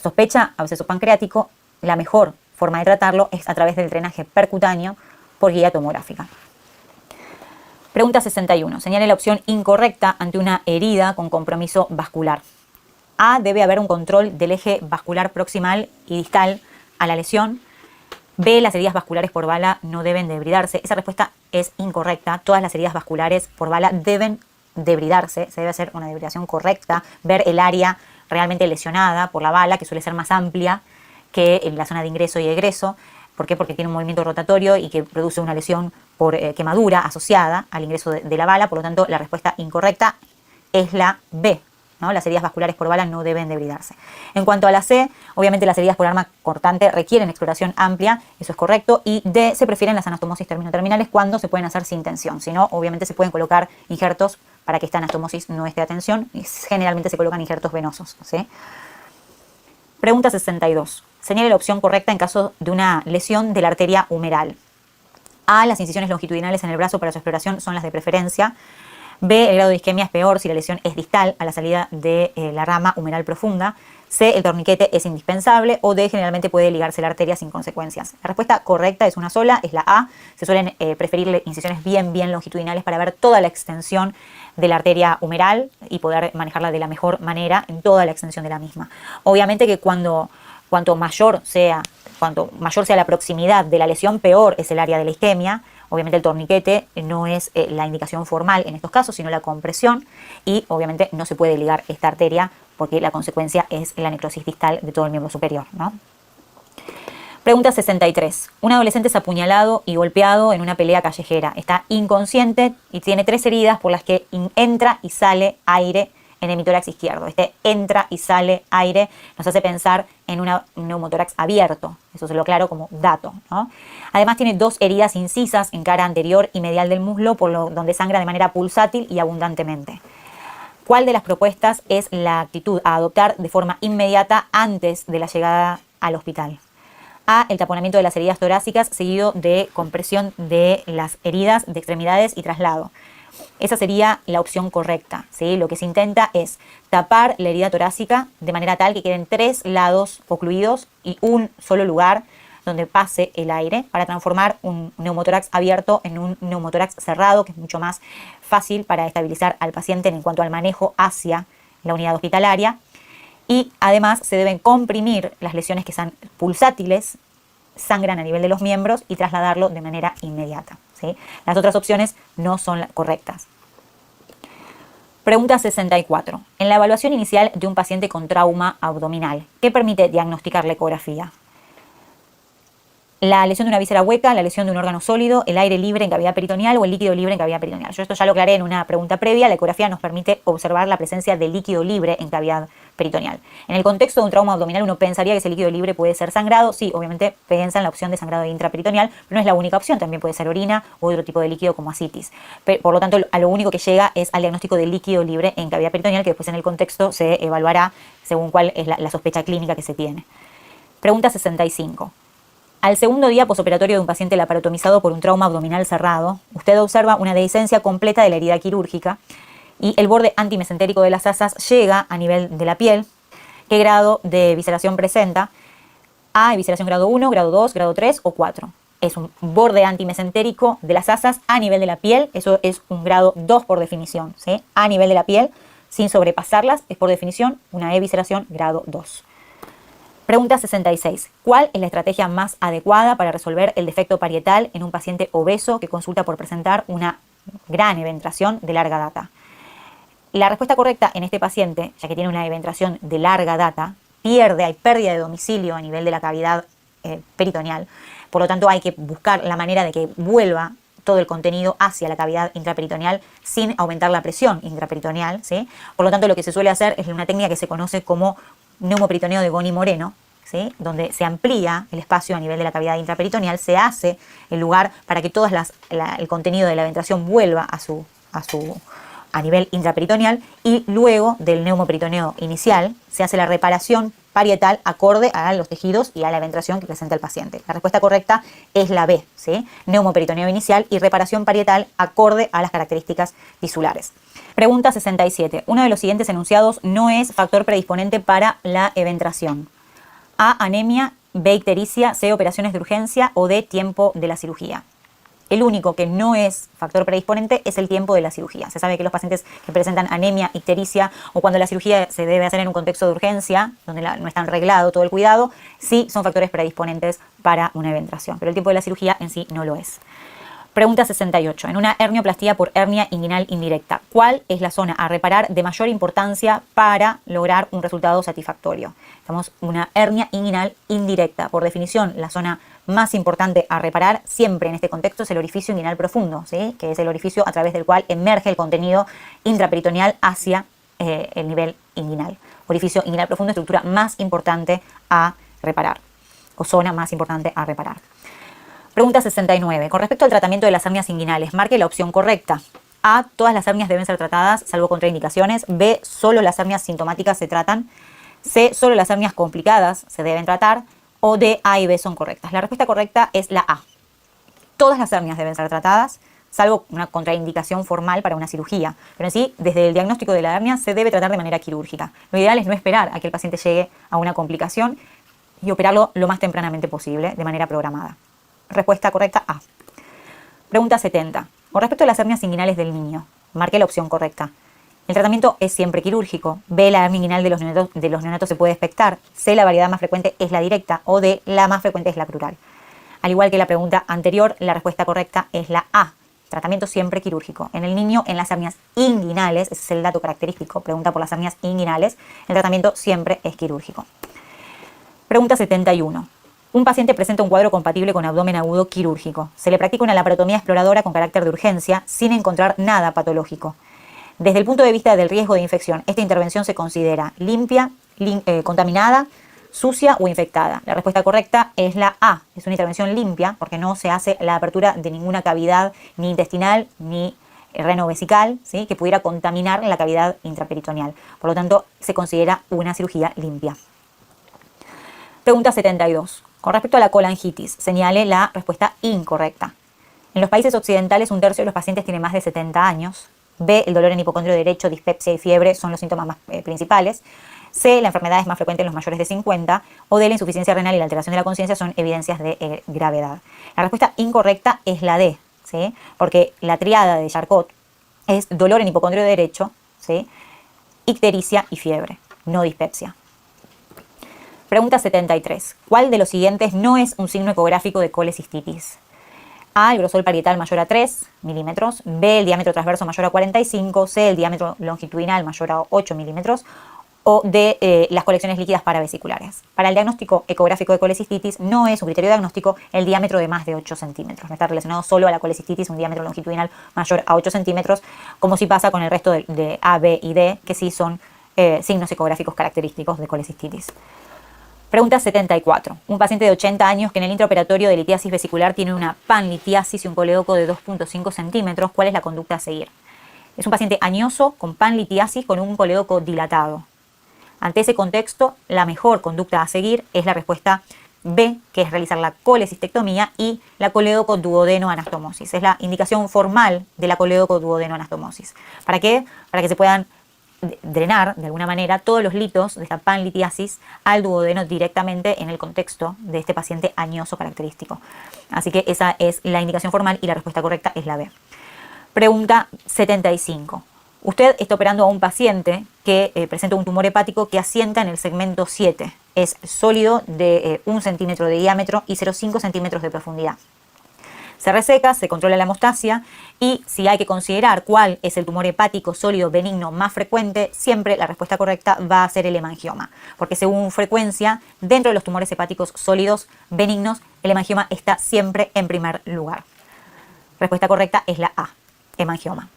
Sospecha absceso pancreático, la mejor forma de tratarlo es a través del drenaje percutáneo por guía tomográfica. Pregunta 61. Señale la opción incorrecta ante una herida con compromiso vascular. A. Debe haber un control del eje vascular proximal y distal a la lesión. B. Las heridas vasculares por bala no deben debridarse. Esa respuesta es incorrecta. Todas las heridas vasculares por bala deben debridarse. Se debe hacer una debridación correcta. Ver el área realmente lesionada por la bala, que suele ser más amplia que en la zona de ingreso y egreso. ¿Por qué? Porque tiene un movimiento rotatorio y que produce una lesión por quemadura asociada al ingreso de la bala. Por lo tanto, la respuesta incorrecta es la B, ¿no? Las heridas vasculares por bala no deben debridarse. En cuanto a la C, obviamente las heridas por arma cortante requieren exploración amplia, eso es correcto. Y D, se prefieren las anastomosis terminoterminales cuando se pueden hacer sin tensión. Si no, obviamente se pueden colocar injertos para que esta anastomosis no esté a tensión. Y generalmente se colocan injertos venosos, ¿sí? Pregunta 62. Señale la opción correcta en caso de una lesión de la arteria humeral. A. Las incisiones longitudinales en el brazo para su exploración son las de preferencia. B. El grado de isquemia es peor si la lesión es distal a la salida de la rama humeral profunda. C. El torniquete es indispensable. O D. Generalmente puede ligarse la arteria sin consecuencias. La respuesta correcta es una sola, es la A. Se suelen preferir incisiones bien longitudinales para ver toda la extensión de la arteria humeral y poder manejarla de la mejor manera en toda la extensión de la misma. Obviamente que cuanto mayor sea la proximidad de la lesión, peor es el área de la isquemia. Obviamente el torniquete no es la indicación formal en estos casos, sino la compresión, y obviamente no se puede ligar esta arteria porque la consecuencia es la necrosis distal de todo el miembro superior, ¿no? Pregunta 63. Un adolescente es apuñalado y golpeado en una pelea callejera. Está inconsciente y tiene 3 heridas por las que entra y sale aire en el hemitórax izquierdo. Este entra y sale aire nos hace pensar en un neumotórax abierto. Eso se lo aclaro como dato, ¿no? Además tiene 2 heridas incisas en cara anterior y medial del muslo, donde sangra de manera pulsátil y abundantemente. ¿Cuál de las propuestas es la actitud a adoptar de forma inmediata antes de la llegada al hospital? A, el taponamiento de las heridas torácicas seguido de compresión de las heridas de extremidades y traslado. Esa sería la opción correcta, ¿sí? Lo que se intenta es tapar la herida torácica de manera tal que queden 3 lados ocluidos y un solo lugar donde pase el aire para transformar un neumotórax abierto en un neumotórax cerrado, que es mucho más fácil para estabilizar al paciente en cuanto al manejo hacia la unidad hospitalaria. Y además se deben comprimir las lesiones que son pulsátiles, sangran a nivel de los miembros, y trasladarlo de manera inmediata, ¿sí? Las otras opciones no son correctas. Pregunta 64. En la evaluación inicial de un paciente con trauma abdominal, ¿qué permite diagnosticar la ecografía? La lesión de una víscera hueca, la lesión de un órgano sólido, el aire libre en cavidad peritoneal o el líquido libre en cavidad peritoneal. Yo esto ya lo aclaré en una pregunta previa. La ecografía nos permite observar la presencia de líquido libre en cavidad peritoneal. En el contexto de un trauma abdominal uno pensaría que ese líquido libre puede ser sangrado. Sí, obviamente piensa en la opción de sangrado intraperitoneal, pero no es la única opción. También puede ser orina u otro tipo de líquido como ascitis. Por lo tanto, a lo único que llega es al diagnóstico de líquido libre en cavidad peritoneal, que después en el contexto se evaluará según cuál es la sospecha clínica que se tiene. Pregunta 65. Al segundo día posoperatorio de un paciente laparotomizado por un trauma abdominal cerrado, usted observa una dehiscencia completa de la herida quirúrgica y el borde antimesentérico de las asas llega a nivel de la piel. ¿Qué grado de evisceración presenta? A, evisceración grado 1, grado 2, grado 3 o 4. Es un borde antimesentérico de las asas a nivel de la piel. Eso es un grado 2 por definición, ¿sí? A nivel de la piel, sin sobrepasarlas, es por definición una evisceración grado 2. Pregunta 66. ¿Cuál es la estrategia más adecuada para resolver el defecto parietal en un paciente obeso que consulta por presentar una gran eventración de larga data? La respuesta correcta en este paciente, ya que tiene una eventración de larga data, hay pérdida de domicilio a nivel de la cavidad peritoneal. Por lo tanto, hay que buscar la manera de que vuelva todo el contenido hacia la cavidad intraperitoneal sin aumentar la presión intraperitoneal, ¿sí? Por lo tanto, lo que se suele hacer es una técnica que se conoce como neumoperitoneo de Goni Moreno, ¿sí? Donde se amplía el espacio a nivel de la cavidad intraperitoneal, se hace el lugar para que todo el contenido de la eventración vuelva a nivel intraperitoneal, y luego del neumoperitoneo inicial se hace la reparación parietal acorde a los tejidos y a la eventración que presenta el paciente. La respuesta correcta es la B, ¿sí? Neumoperitoneo inicial y reparación parietal acorde a las características tisulares. Pregunta 67. Uno de los siguientes enunciados no es factor predisponente para la eventración. A, anemia, B, ictericia, C, operaciones de urgencia o D, tiempo de la cirugía. El único que no es factor predisponente es el tiempo de la cirugía. Se sabe que los pacientes que presentan anemia, ictericia o cuando la cirugía se debe hacer en un contexto de urgencia, donde no está reglado todo el cuidado, sí son factores predisponentes para una eventración, pero el tiempo de la cirugía en sí no lo es. Pregunta 68. En una hernioplastia por hernia inguinal indirecta, ¿cuál es la zona a reparar de mayor importancia para lograr un resultado satisfactorio? Estamos en una hernia inguinal indirecta. Por definición, la zona más importante a reparar siempre en este contexto es el orificio inguinal profundo, ¿sí? Que es el orificio a través del cual emerge el contenido intraperitoneal hacia el nivel inguinal. Orificio inguinal profundo, estructura más importante a reparar, o zona más importante a reparar. Pregunta 69. Con respecto al tratamiento de las hernias inguinales, marque la opción correcta. A, todas las hernias deben ser tratadas, salvo contraindicaciones. B, solo las hernias sintomáticas se tratan. C, solo las hernias complicadas se deben tratar. O D, A y B son correctas. La respuesta correcta es la A. Todas las hernias deben ser tratadas, salvo una contraindicación formal para una cirugía. Pero en sí, desde el diagnóstico de la hernia se debe tratar de manera quirúrgica. Lo ideal es no esperar a que el paciente llegue a una complicación y operarlo lo más tempranamente posible, de manera programada. Respuesta correcta A. Pregunta 70. Con respecto a las hernias inguinales del niño, marque la opción correcta. El tratamiento es siempre quirúrgico. B, la hernia inguinal de los neonatos se puede expectar. C, la variedad más frecuente es la directa. O D, la más frecuente es la crural. Al igual que la pregunta anterior, la respuesta correcta es la A. Tratamiento siempre quirúrgico. En el niño, en las hernias inguinales, ese es el dato característico, pregunta por las hernias inguinales, el tratamiento siempre es quirúrgico. Pregunta 71. Un paciente presenta un cuadro compatible con abdomen agudo quirúrgico. Se le practica una laparotomía exploradora con carácter de urgencia sin encontrar nada patológico. Desde el punto de vista del riesgo de infección, esta intervención se considera limpia, contaminada, sucia o infectada. La respuesta correcta es la A. Es una intervención limpia porque no se hace la apertura de ninguna cavidad ni intestinal ni renovesical, ¿sí?, que pudiera contaminar la cavidad intraperitoneal. Por lo tanto, se considera una cirugía limpia. Pregunta 72. Con respecto a la colangitis, señale la respuesta incorrecta. En los países occidentales, 1/3 de los pacientes tiene más de 70 años. B, el dolor en hipocondrio derecho, dispepsia y fiebre son los síntomas más principales. C, la enfermedad es más frecuente en los mayores de 50. O D, la insuficiencia renal y la alteración de la conciencia son evidencias de gravedad. La respuesta incorrecta es la D, ¿sí?, porque la triada de Charcot es dolor en hipocondrio derecho, ¿sí?, ictericia y fiebre, no dispepsia. Pregunta 73. ¿Cuál de los siguientes no es un signo ecográfico de colecistitis? A, el grosor parietal mayor a 3 milímetros. B, el diámetro transverso mayor a 45. C, el diámetro longitudinal mayor a 8 milímetros. O D, las colecciones líquidas paravesiculares. Para el diagnóstico ecográfico de colecistitis no es un criterio diagnóstico el diámetro de más de 8 centímetros. No está relacionado solo a la colecistitis, un diámetro longitudinal mayor a 8 centímetros, como sí pasa con el resto de A, B y D, que sí son signos ecográficos característicos de colecistitis. Pregunta 74. Un paciente de 80 años que en el intraoperatorio de litiasis vesicular tiene una panlitiasis y un coledoco de 2.5 centímetros. ¿Cuál es la conducta a seguir? Es un paciente añoso con panlitiasis con un coledoco dilatado. Ante ese contexto, la mejor conducta a seguir es la respuesta B, que es realizar la colecistectomía y la coledocoduodenoanastomosis. Es la indicación formal de la coledocoduodenoanastomosis. ¿Para qué? Para que se puedan drenar de alguna manera todos los litos de esta panlitiasis al duodeno directamente en el contexto de este paciente añoso característico. Así que esa es la indicación formal y la respuesta correcta es la B. Pregunta 75. Usted está operando a un paciente que presenta un tumor hepático que asienta en el segmento 7. Es sólido de 1 centímetro de diámetro y 0,5 centímetros de profundidad. Se reseca, se controla la hemostasia y si hay que considerar cuál es el tumor hepático sólido benigno más frecuente, siempre la respuesta correcta va a ser el hemangioma. Porque según frecuencia, dentro de los tumores hepáticos sólidos benignos, el hemangioma está siempre en primer lugar. Respuesta correcta es la A, hemangioma.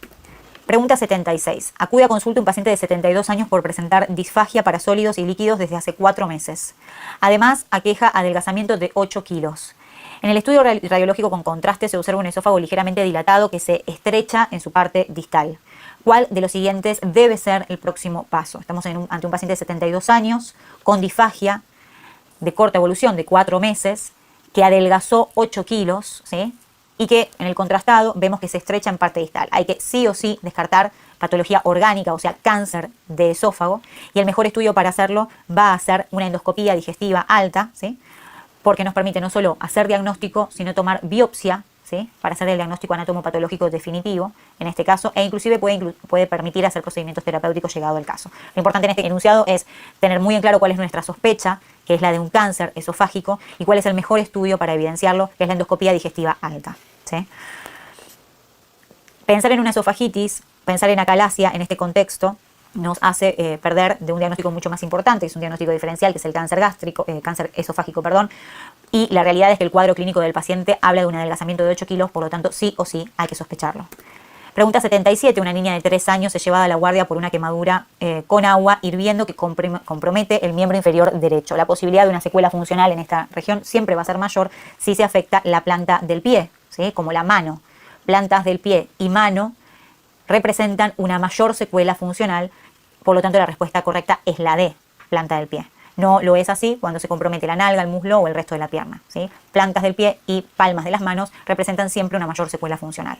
Pregunta 76. Acude a consulta un paciente de 72 años por presentar disfagia para sólidos y líquidos desde hace 4 meses. Además, aqueja adelgazamiento de 8 kilos. En el estudio radiológico con contraste se observa un esófago ligeramente dilatado que se estrecha en su parte distal. ¿Cuál de los siguientes debe ser el próximo paso? Estamos ante un paciente de 72 años con disfagia de corta evolución de 4 meses que adelgazó 8 kilos, ¿sí?, y que en el contrastado vemos que se estrecha en parte distal. Hay que sí o sí descartar patología orgánica, o sea, cáncer de esófago, y el mejor estudio para hacerlo va a ser una endoscopía digestiva alta, ¿sí?, porque nos permite no solo hacer diagnóstico, sino tomar biopsia, ¿sí?, para hacer el diagnóstico anatomopatológico definitivo, en este caso, e inclusive puede permitir hacer procedimientos terapéuticos llegado el caso. Lo importante en este enunciado es tener muy en claro cuál es nuestra sospecha, que es la de un cáncer esofágico, y cuál es el mejor estudio para evidenciarlo, que es la endoscopía digestiva alta, ¿sí? Pensar en una esofagitis, pensar en acalasia en este contexto, nos hace perder de un diagnóstico mucho más importante, que es un diagnóstico diferencial, que es el cáncer cáncer esofágico, y la realidad es que el cuadro clínico del paciente habla de un adelgazamiento de 8 kilos, por lo tanto, sí o sí hay que sospecharlo. Pregunta 77. Una niña de 3 años es llevada a la guardia por una quemadura con agua hirviendo que compromete el miembro inferior derecho. La posibilidad de una secuela funcional en esta región siempre va a ser mayor si se afecta la planta del pie, ¿sí?, como la mano. Plantas del pie y mano representan una mayor secuela funcional, por lo tanto la respuesta correcta es la D, planta del pie. No lo es así cuando se compromete la nalga, el muslo o el resto de la pierna, ¿sí? Plantas del pie y palmas de las manos representan siempre una mayor secuela funcional.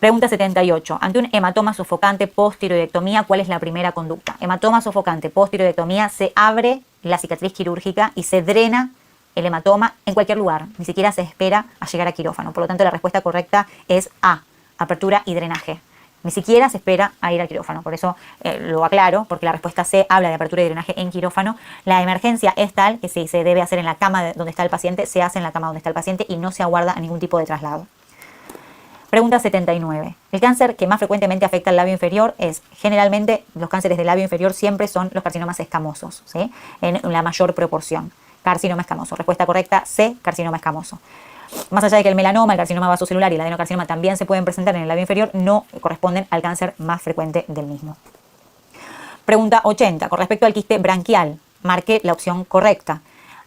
Pregunta 78. Ante un hematoma sofocante post-tiroidectomía, ¿cuál es la primera conducta? Hematoma sofocante post-tiroidectomía, se abre la cicatriz quirúrgica y se drena el hematoma en cualquier lugar. Ni siquiera se espera a llegar a quirófano. Por lo tanto, la respuesta correcta es A, apertura y drenaje. Ni siquiera se espera a ir al quirófano. Por eso lo aclaro, porque la respuesta C habla de apertura y drenaje en quirófano. La emergencia es tal que si se debe hacer en la cama donde está el paciente, se hace en la cama donde está el paciente y no se aguarda a ningún tipo de traslado. Pregunta 79. El cáncer que más frecuentemente afecta al labio inferior es, generalmente, los cánceres del labio inferior siempre son los carcinomas escamosos, ¿sí? En la mayor proporción. Carcinoma escamoso. Respuesta correcta, C, carcinoma escamoso. Más allá de que el melanoma, el carcinoma vasocelular y el adenocarcinoma también se pueden presentar en el labio inferior, no corresponden al cáncer más frecuente del mismo. Pregunta 80. Con respecto al quiste branquial, marque la opción correcta.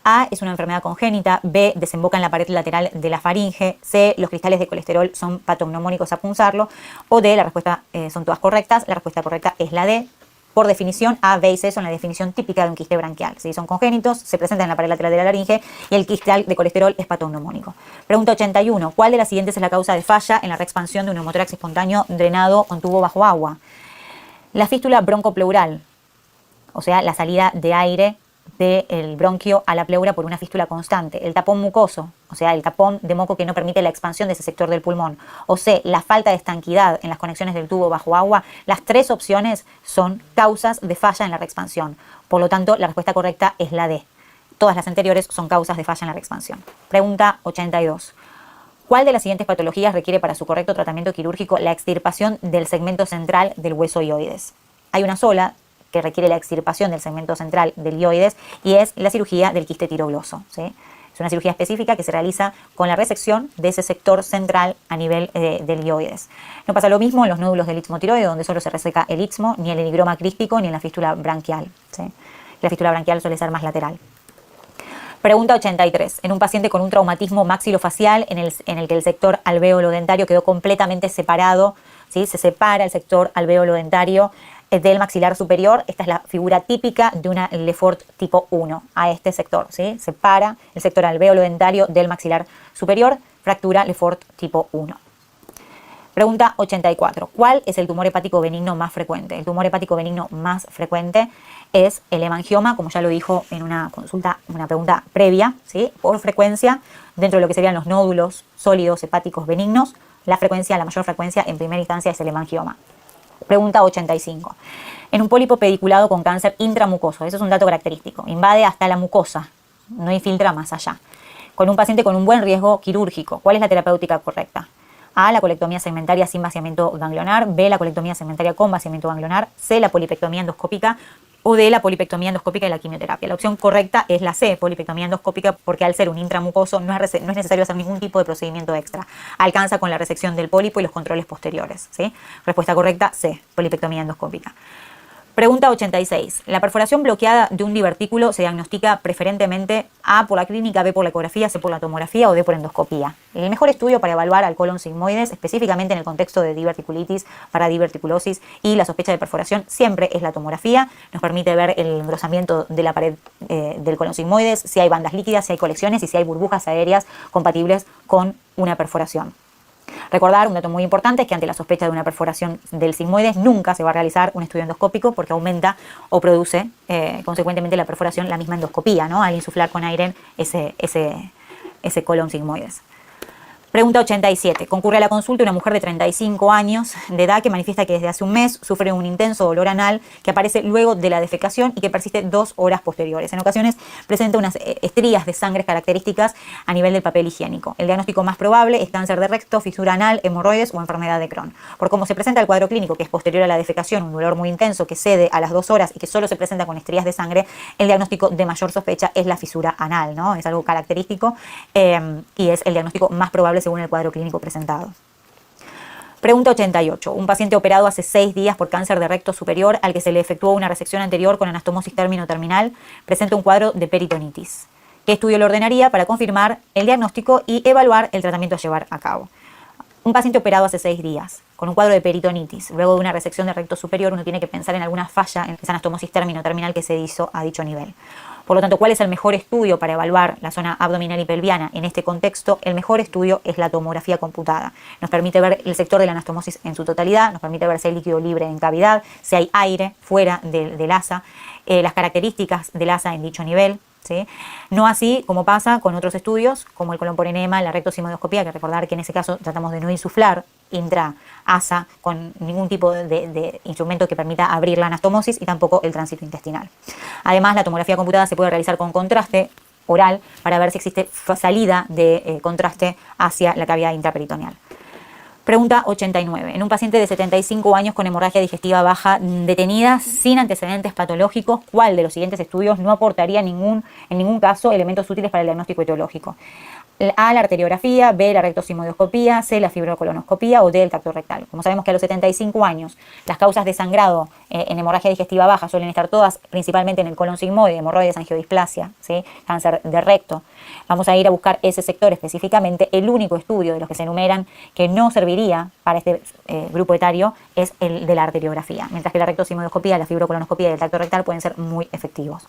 A, es una enfermedad congénita. B, desemboca en la pared lateral de la faringe. C, los cristales de colesterol son patognomónicos a punzarlo. O D, la respuesta son todas correctas. La respuesta correcta es la D. Por definición, A, B y C son la definición típica de un quiste branquial. ¿Sí? Son congénitos, se presentan en la pared lateral de la laringe y el cristal de colesterol es patognomónico. Pregunta 81. ¿Cuál de las siguientes es la causa de falla en la reexpansión de un neumotórax espontáneo drenado con tubo bajo agua? La fístula broncopleural, o sea, la salida de aire del bronquio a la pleura por una fístula constante. El tapón mucoso, o sea, el tapón de moco que no permite la expansión de ese sector del pulmón. O C, la falta de estanquidad en las conexiones del tubo bajo agua. Las tres opciones son causas de falla en la reexpansión. Por lo tanto, la respuesta correcta es la D. Todas las anteriores son causas de falla en la reexpansión. Pregunta 82. ¿Cuál de las siguientes patologías requiere para su correcto tratamiento quirúrgico la extirpación del segmento central del hueso hioides? Hay una sola que requiere la extirpación del segmento central del hioides y es la cirugía del quiste tirogloso, ¿sí? Es una cirugía específica que se realiza con la resección de ese sector central a nivel del hioides. No pasa lo mismo en los nódulos del istmo tiroideo, donde solo se reseca el istmo, ni el hemigroma crístico, ni en la fístula branquial, ¿sí? La fístula branquial suele ser más lateral. Pregunta 83. En un paciente con un traumatismo maxilofacial en el que el sector alveolo-dentario quedó completamente separado, ¿sí? Se separa el sector alveolo-dentario del maxilar superior. Esta es la figura típica de una Lefort tipo 1 a este sector, ¿sí? Separa el sector alveolo-dentario del maxilar superior, fractura Lefort tipo 1. Pregunta 84. ¿Cuál es el tumor hepático benigno más frecuente? El tumor hepático benigno más frecuente es el hemangioma, como ya lo dijo en una consulta, una pregunta previa, ¿sí? Por frecuencia, dentro de lo que serían los nódulos sólidos hepáticos benignos, la mayor frecuencia en primera instancia es el hemangioma. Pregunta 85. En un pólipo pediculado con cáncer intramucoso, eso es un dato característico, invade hasta la mucosa, no infiltra más allá. Con un paciente con un buen riesgo quirúrgico, ¿cuál es la terapéutica correcta? A, la colectomía segmentaria sin vaciamiento ganglionar. B, la colectomía segmentaria con vaciamiento ganglionar. C, la polipectomía endoscópica. O D, la polipectomía endoscópica y la quimioterapia. La opción correcta es la C, polipectomía endoscópica, porque al ser un intramucoso no es necesario hacer ningún tipo de procedimiento extra. Alcanza con la resección del pólipo y los controles posteriores, ¿sí? Respuesta correcta, C, polipectomía endoscópica. Pregunta 86. La perforación bloqueada de un divertículo se diagnostica preferentemente A por la clínica, B por la ecografía, C por la tomografía o D por endoscopía. El mejor estudio para evaluar al colon sigmoides, específicamente en el contexto de diverticulitis, para diverticulosis y la sospecha de perforación, siempre es la tomografía. Nos permite ver el engrosamiento de la pared del colon sigmoides, si hay bandas líquidas, si hay colecciones y si hay burbujas aéreas compatibles con una perforación. Recordar, un dato muy importante, es que ante la sospecha de una perforación del sigmoides nunca se va a realizar un estudio endoscópico porque aumenta o produce consecuentemente la perforación la misma endoscopía, ¿no? Al insuflar con aire ese colon sigmoides. Pregunta 87. Concurre a la consulta una mujer de 35 años de edad que manifiesta que desde hace un mes sufre un intenso dolor anal que aparece luego de la defecación y que persiste 2 horas posteriores. En ocasiones presenta unas estrías de sangre características a nivel del papel higiénico. El diagnóstico más probable es cáncer de recto, fisura anal, hemorroides o enfermedad de Crohn. Por cómo se presenta el cuadro clínico, que es posterior a la defecación, un dolor muy intenso que cede a las 2 horas y que solo se presenta con estrías de sangre, el diagnóstico de mayor sospecha es la fisura anal, ¿no? Es algo característico y es el diagnóstico más probable según el cuadro clínico presentado. Pregunta 88. Un paciente operado hace 6 días por cáncer de recto superior al que se le efectuó una resección anterior con anastomosis término-terminal presenta un cuadro de peritonitis. ¿Qué estudio le ordenaría para confirmar el diagnóstico y evaluar el tratamiento a llevar a cabo? Un paciente operado hace 6 días con un cuadro de peritonitis luego de una resección de recto superior, uno tiene que pensar en alguna falla en esa anastomosis término-terminal que se hizo a dicho nivel. Por lo tanto, ¿cuál es el mejor estudio para evaluar la zona abdominal y pelviana en este contexto? El mejor estudio es la tomografía computada. Nos permite ver el sector de la anastomosis en su totalidad, nos permite ver si hay líquido libre en cavidad, si hay aire fuera del asa, las características del asa en dicho nivel, ¿sí? No así como pasa con otros estudios, como el colon por enema, la rectosigmoidoscopía, que recordar que en ese caso tratamos de no insuflar intra-asa con ningún tipo de instrumento que permita abrir la anastomosis y tampoco el tránsito intestinal. Además, la tomografía computada se puede realizar con contraste oral para ver si existe salida de contraste hacia la cavidad intraperitoneal. Pregunta 89. En un paciente de 75 años con hemorragia digestiva baja detenida sin antecedentes patológicos, ¿cuál de los siguientes estudios no aportaría en ningún caso elementos útiles para el diagnóstico etiológico? A, la arteriografía, B, la rectosigmoidoscopía, C, la fibrocolonoscopía o D, el tacto rectal. Como sabemos que a los 75 años las causas de sangrado en hemorragia digestiva baja suelen estar todas principalmente en el colon sigmoide, hemorroides, angiodisplasia, ¿sí? Cáncer de recto. Vamos a ir a buscar ese sector específicamente. El único estudio de los que se enumeran que no serviría para este grupo etario es el de la arteriografía, mientras que la rectosigmoidoscopía, la fibrocolonoscopía y el tacto rectal pueden ser muy efectivos.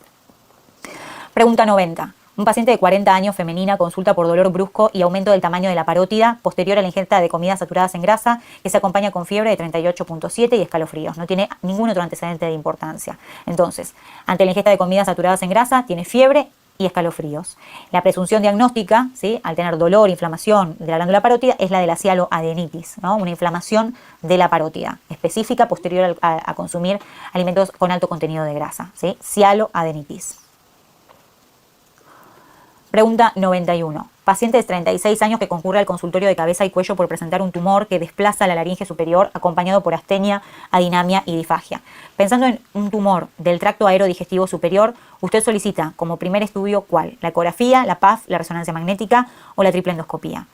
Pregunta 90. Un paciente de 40 años femenina consulta por dolor brusco y aumento del tamaño de la parótida posterior a la ingesta de comidas saturadas en grasa que se acompaña con fiebre de 38.7 y escalofríos. No tiene ningún otro antecedente de importancia. Entonces, ante la ingesta de comidas saturadas en grasa, tiene fiebre y escalofríos. La presunción diagnóstica, ¿sí?, al tener dolor, inflamación de la glándula parótida, es la de la cialoadenitis, ¿no? Una inflamación de la parótida específica posterior a consumir alimentos con alto contenido de grasa, ¿sí? Cialoadenitis. Pregunta 91. Paciente de 36 años que concurre al consultorio de cabeza y cuello por presentar un tumor que desplaza la laringe superior acompañado por astenia, adinamia y difagia. Pensando en un tumor del tracto aerodigestivo superior, usted solicita como primer estudio ¿cuál? La ecografía, la PAF, la resonancia magnética o la triple endoscopía.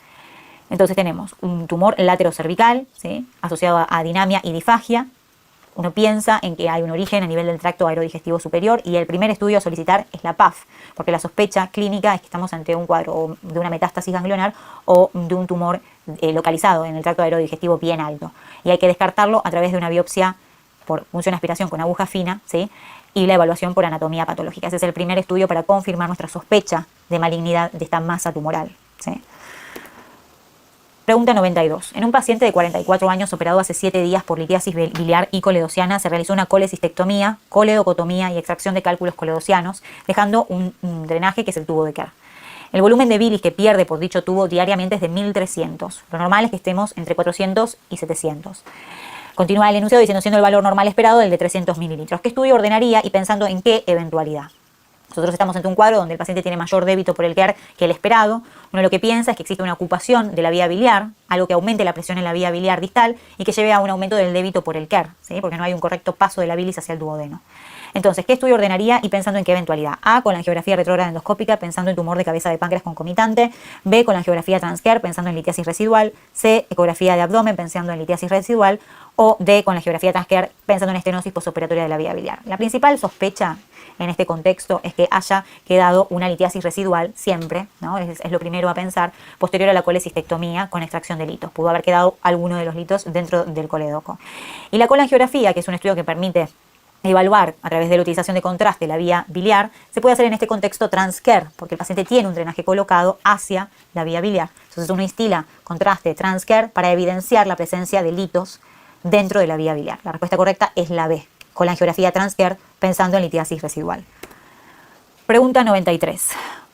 Entonces tenemos un tumor laterocervical, ¿sí?, asociado a adinamia y difagia. Uno piensa en que hay un origen a nivel del tracto aerodigestivo superior y el primer estudio a solicitar es la PAF, porque la sospecha clínica es que estamos ante un cuadro de una metástasis ganglionar o de un tumor localizado en el tracto aerodigestivo bien alto. Y hay que descartarlo a través de una biopsia por punción aspiración con aguja fina, ¿sí?, y la evaluación por anatomía patológica. Ese es el primer estudio para confirmar nuestra sospecha de malignidad de esta masa tumoral, ¿sí? Pregunta 92. En un paciente de 44 años operado hace 7 días por litiasis biliar y coledociana se realizó una colecistectomía, coledocotomía y extracción de cálculos coledocianos, dejando un drenaje que es el tubo de Kerr. El volumen de bilis que pierde por dicho tubo diariamente es de 1300. Lo normal es que estemos entre 400 y 700. Continúa el enunciado diciendo siendo el valor normal esperado el de 300 mililitros. ¿Qué estudio ordenaría y pensando en qué eventualidad? Nosotros estamos ante un cuadro donde el paciente tiene mayor débito por el Kerr que el esperado. Uno lo que piensa es que existe una ocupación de la vía biliar, algo que aumente la presión en la vía biliar distal y que lleve a un aumento del débito por el Kerr, ¿sí?, porque no hay un correcto paso de la bilis hacia el duodeno. Entonces, ¿qué estudio ordenaría y pensando en qué eventualidad? A, con la angiografía retrógrada endoscópica, pensando en tumor de cabeza de páncreas concomitante. B, con la angiografía transker, pensando en litiasis residual. C, ecografía de abdomen, pensando en litiasis residual. O D, con la angiografía transker, pensando en estenosis postoperatoria de la vía biliar. La principal sospecha en este contexto es que haya quedado una litiasis residual siempre, ¿no? Es lo primero a pensar, posterior a la colecistectomía con extracción de litos. Pudo haber quedado alguno de los litos dentro del coledoco. Y la colangiografía, que es un estudio que permite evaluar a través de la utilización de contraste la vía biliar, se puede hacer en este contexto transker, porque el paciente tiene un drenaje colocado hacia la vía biliar. Entonces uno instila contraste transker para evidenciar la presencia de litos dentro de la vía biliar. La respuesta correcta es la B, colangiografía transker pensando en litiasis residual. Pregunta 93.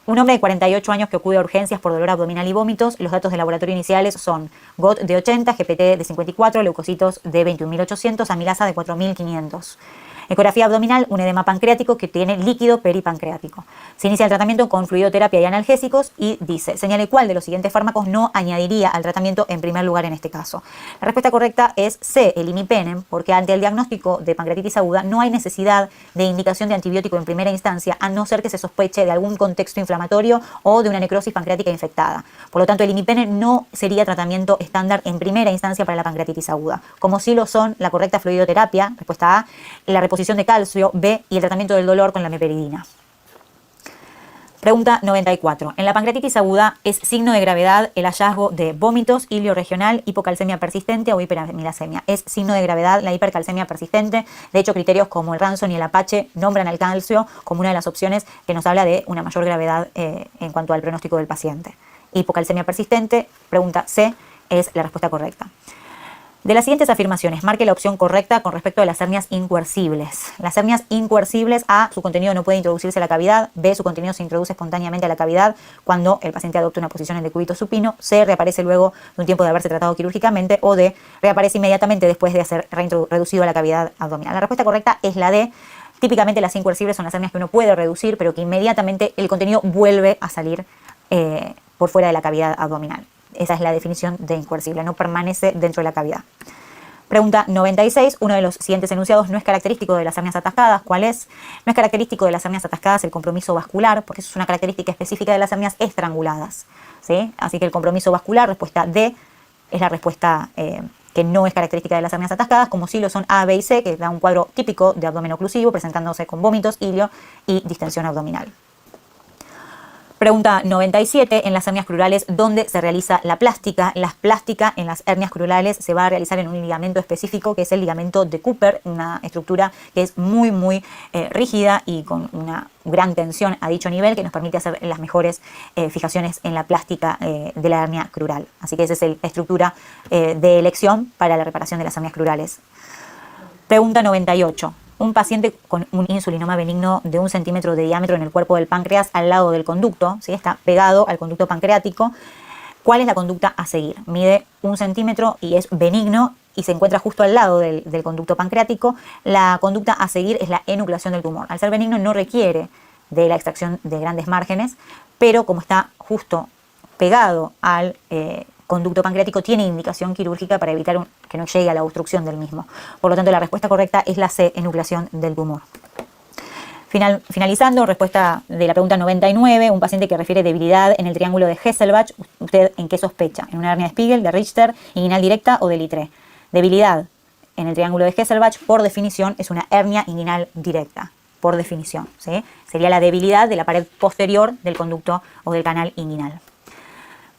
Un hombre de 48 años que acude a urgencias por dolor abdominal y vómitos. Los datos de laboratorio iniciales son GOT de 80, GPT de 54, leucocitos de 21.800, amilasa de 4.500. Ecografía abdominal, un edema pancreático que tiene líquido peripancreático. Se inicia el tratamiento con fluidoterapia y analgésicos y dice, señale cuál de los siguientes fármacos no añadiría al tratamiento en primer lugar en este caso. La respuesta correcta es C, el imipenem, porque ante el diagnóstico de pancreatitis aguda no hay necesidad de indicación de antibiótico en primera instancia, a no ser que se sospeche de algún contexto inflamatorio o de una necrosis pancreática infectada. Por lo tanto, el imipenem no sería tratamiento estándar en primera instancia para la pancreatitis aguda, como sí lo son la correcta fluidoterapia, respuesta A, la reposición de calcio, B, y el tratamiento del dolor con la meperidina. Pregunta 94. En la pancreatitis aguda es signo de gravedad el hallazgo de vómitos, ilio regional, hipocalcemia persistente o hiperamilasemia. Es signo de gravedad la hipercalcemia persistente. De hecho, criterios como el Ranson y el Apache nombran al calcio como una de las opciones que nos habla de una mayor gravedad en cuanto al pronóstico del paciente. Hipocalcemia persistente, pregunta C, es la respuesta correcta. De las siguientes afirmaciones, marque la opción correcta con respecto a las hernias incoercibles. Las hernias incoercibles, A, su contenido no puede introducirse a la cavidad. B, su contenido se introduce espontáneamente a la cavidad cuando el paciente adopta una posición en decúbito supino. C, reaparece luego de un tiempo de haberse tratado quirúrgicamente. O D, reaparece inmediatamente después de ser reducido a la cavidad abdominal. La respuesta correcta es la D. Típicamente las incoercibles son las hernias que uno puede reducir, pero que inmediatamente el contenido vuelve a salir por fuera de la cavidad abdominal. Esa es la definición de incoercible, no permanece dentro de la cavidad. Pregunta 96. Uno de los siguientes enunciados no es característico de las hernias atascadas. ¿Cuál es? No es característico de las hernias atascadas el compromiso vascular, porque eso es una característica específica de las hernias estranguladas, ¿sí? Así que el compromiso vascular, respuesta D, es la respuesta que no es característica de las hernias atascadas, como sí lo son A, B y C, que da un cuadro típico de abdomen oclusivo, presentándose con vómitos, ilio y distensión abdominal. Pregunta 97. En las hernias crurales, ¿dónde se realiza la plástica? La plástica en las hernias crurales se va a realizar en un ligamento específico, que es el ligamento de Cooper, una estructura que es muy rígida y con una gran tensión a dicho nivel, que nos permite hacer las mejores fijaciones en la plástica de la hernia crural. Así que esa es la estructura de elección para la reparación de las hernias crurales. Pregunta 98. Un paciente con un insulinoma benigno de 1 centímetro de diámetro en el cuerpo del páncreas al lado del conducto, ¿sí? Está pegado al conducto pancreático. ¿Cuál es la conducta a seguir? Mide 1 centímetro y es benigno y se encuentra justo al lado del conducto pancreático. La conducta a seguir es la enucleación del tumor. Al ser benigno no requiere de la extracción de grandes márgenes, pero como está justo pegado al conducto pancreático, tiene indicación quirúrgica para evitar que no llegue a la obstrucción del mismo. Por lo tanto, la respuesta correcta es la C, enucleación del tumor. Finalizando, respuesta de la pregunta 99, un paciente que refiere debilidad en el triángulo de Hesselbach, ¿usted en qué sospecha? ¿En una hernia de Spiegel, de Richter, inguinal directa o de Littré? Debilidad en el triángulo de Hesselbach, por definición, es una hernia inguinal directa, por definición, ¿sí? Sería la debilidad de la pared posterior del conducto o del canal inguinal.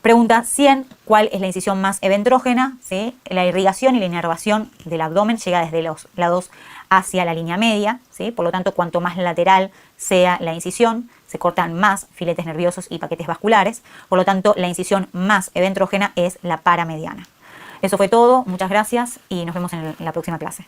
Pregunta 100. ¿Cuál es la incisión más eventrógena? ¿Sí? La irrigación y la inervación del abdomen llega desde los lados hacia la línea media, ¿sí? Por lo tanto, cuanto más lateral sea la incisión, se cortan más filetes nerviosos y paquetes vasculares. Por lo tanto, la incisión más eventrógena es la paramediana. Eso fue todo. Muchas gracias y nos vemos en la próxima clase.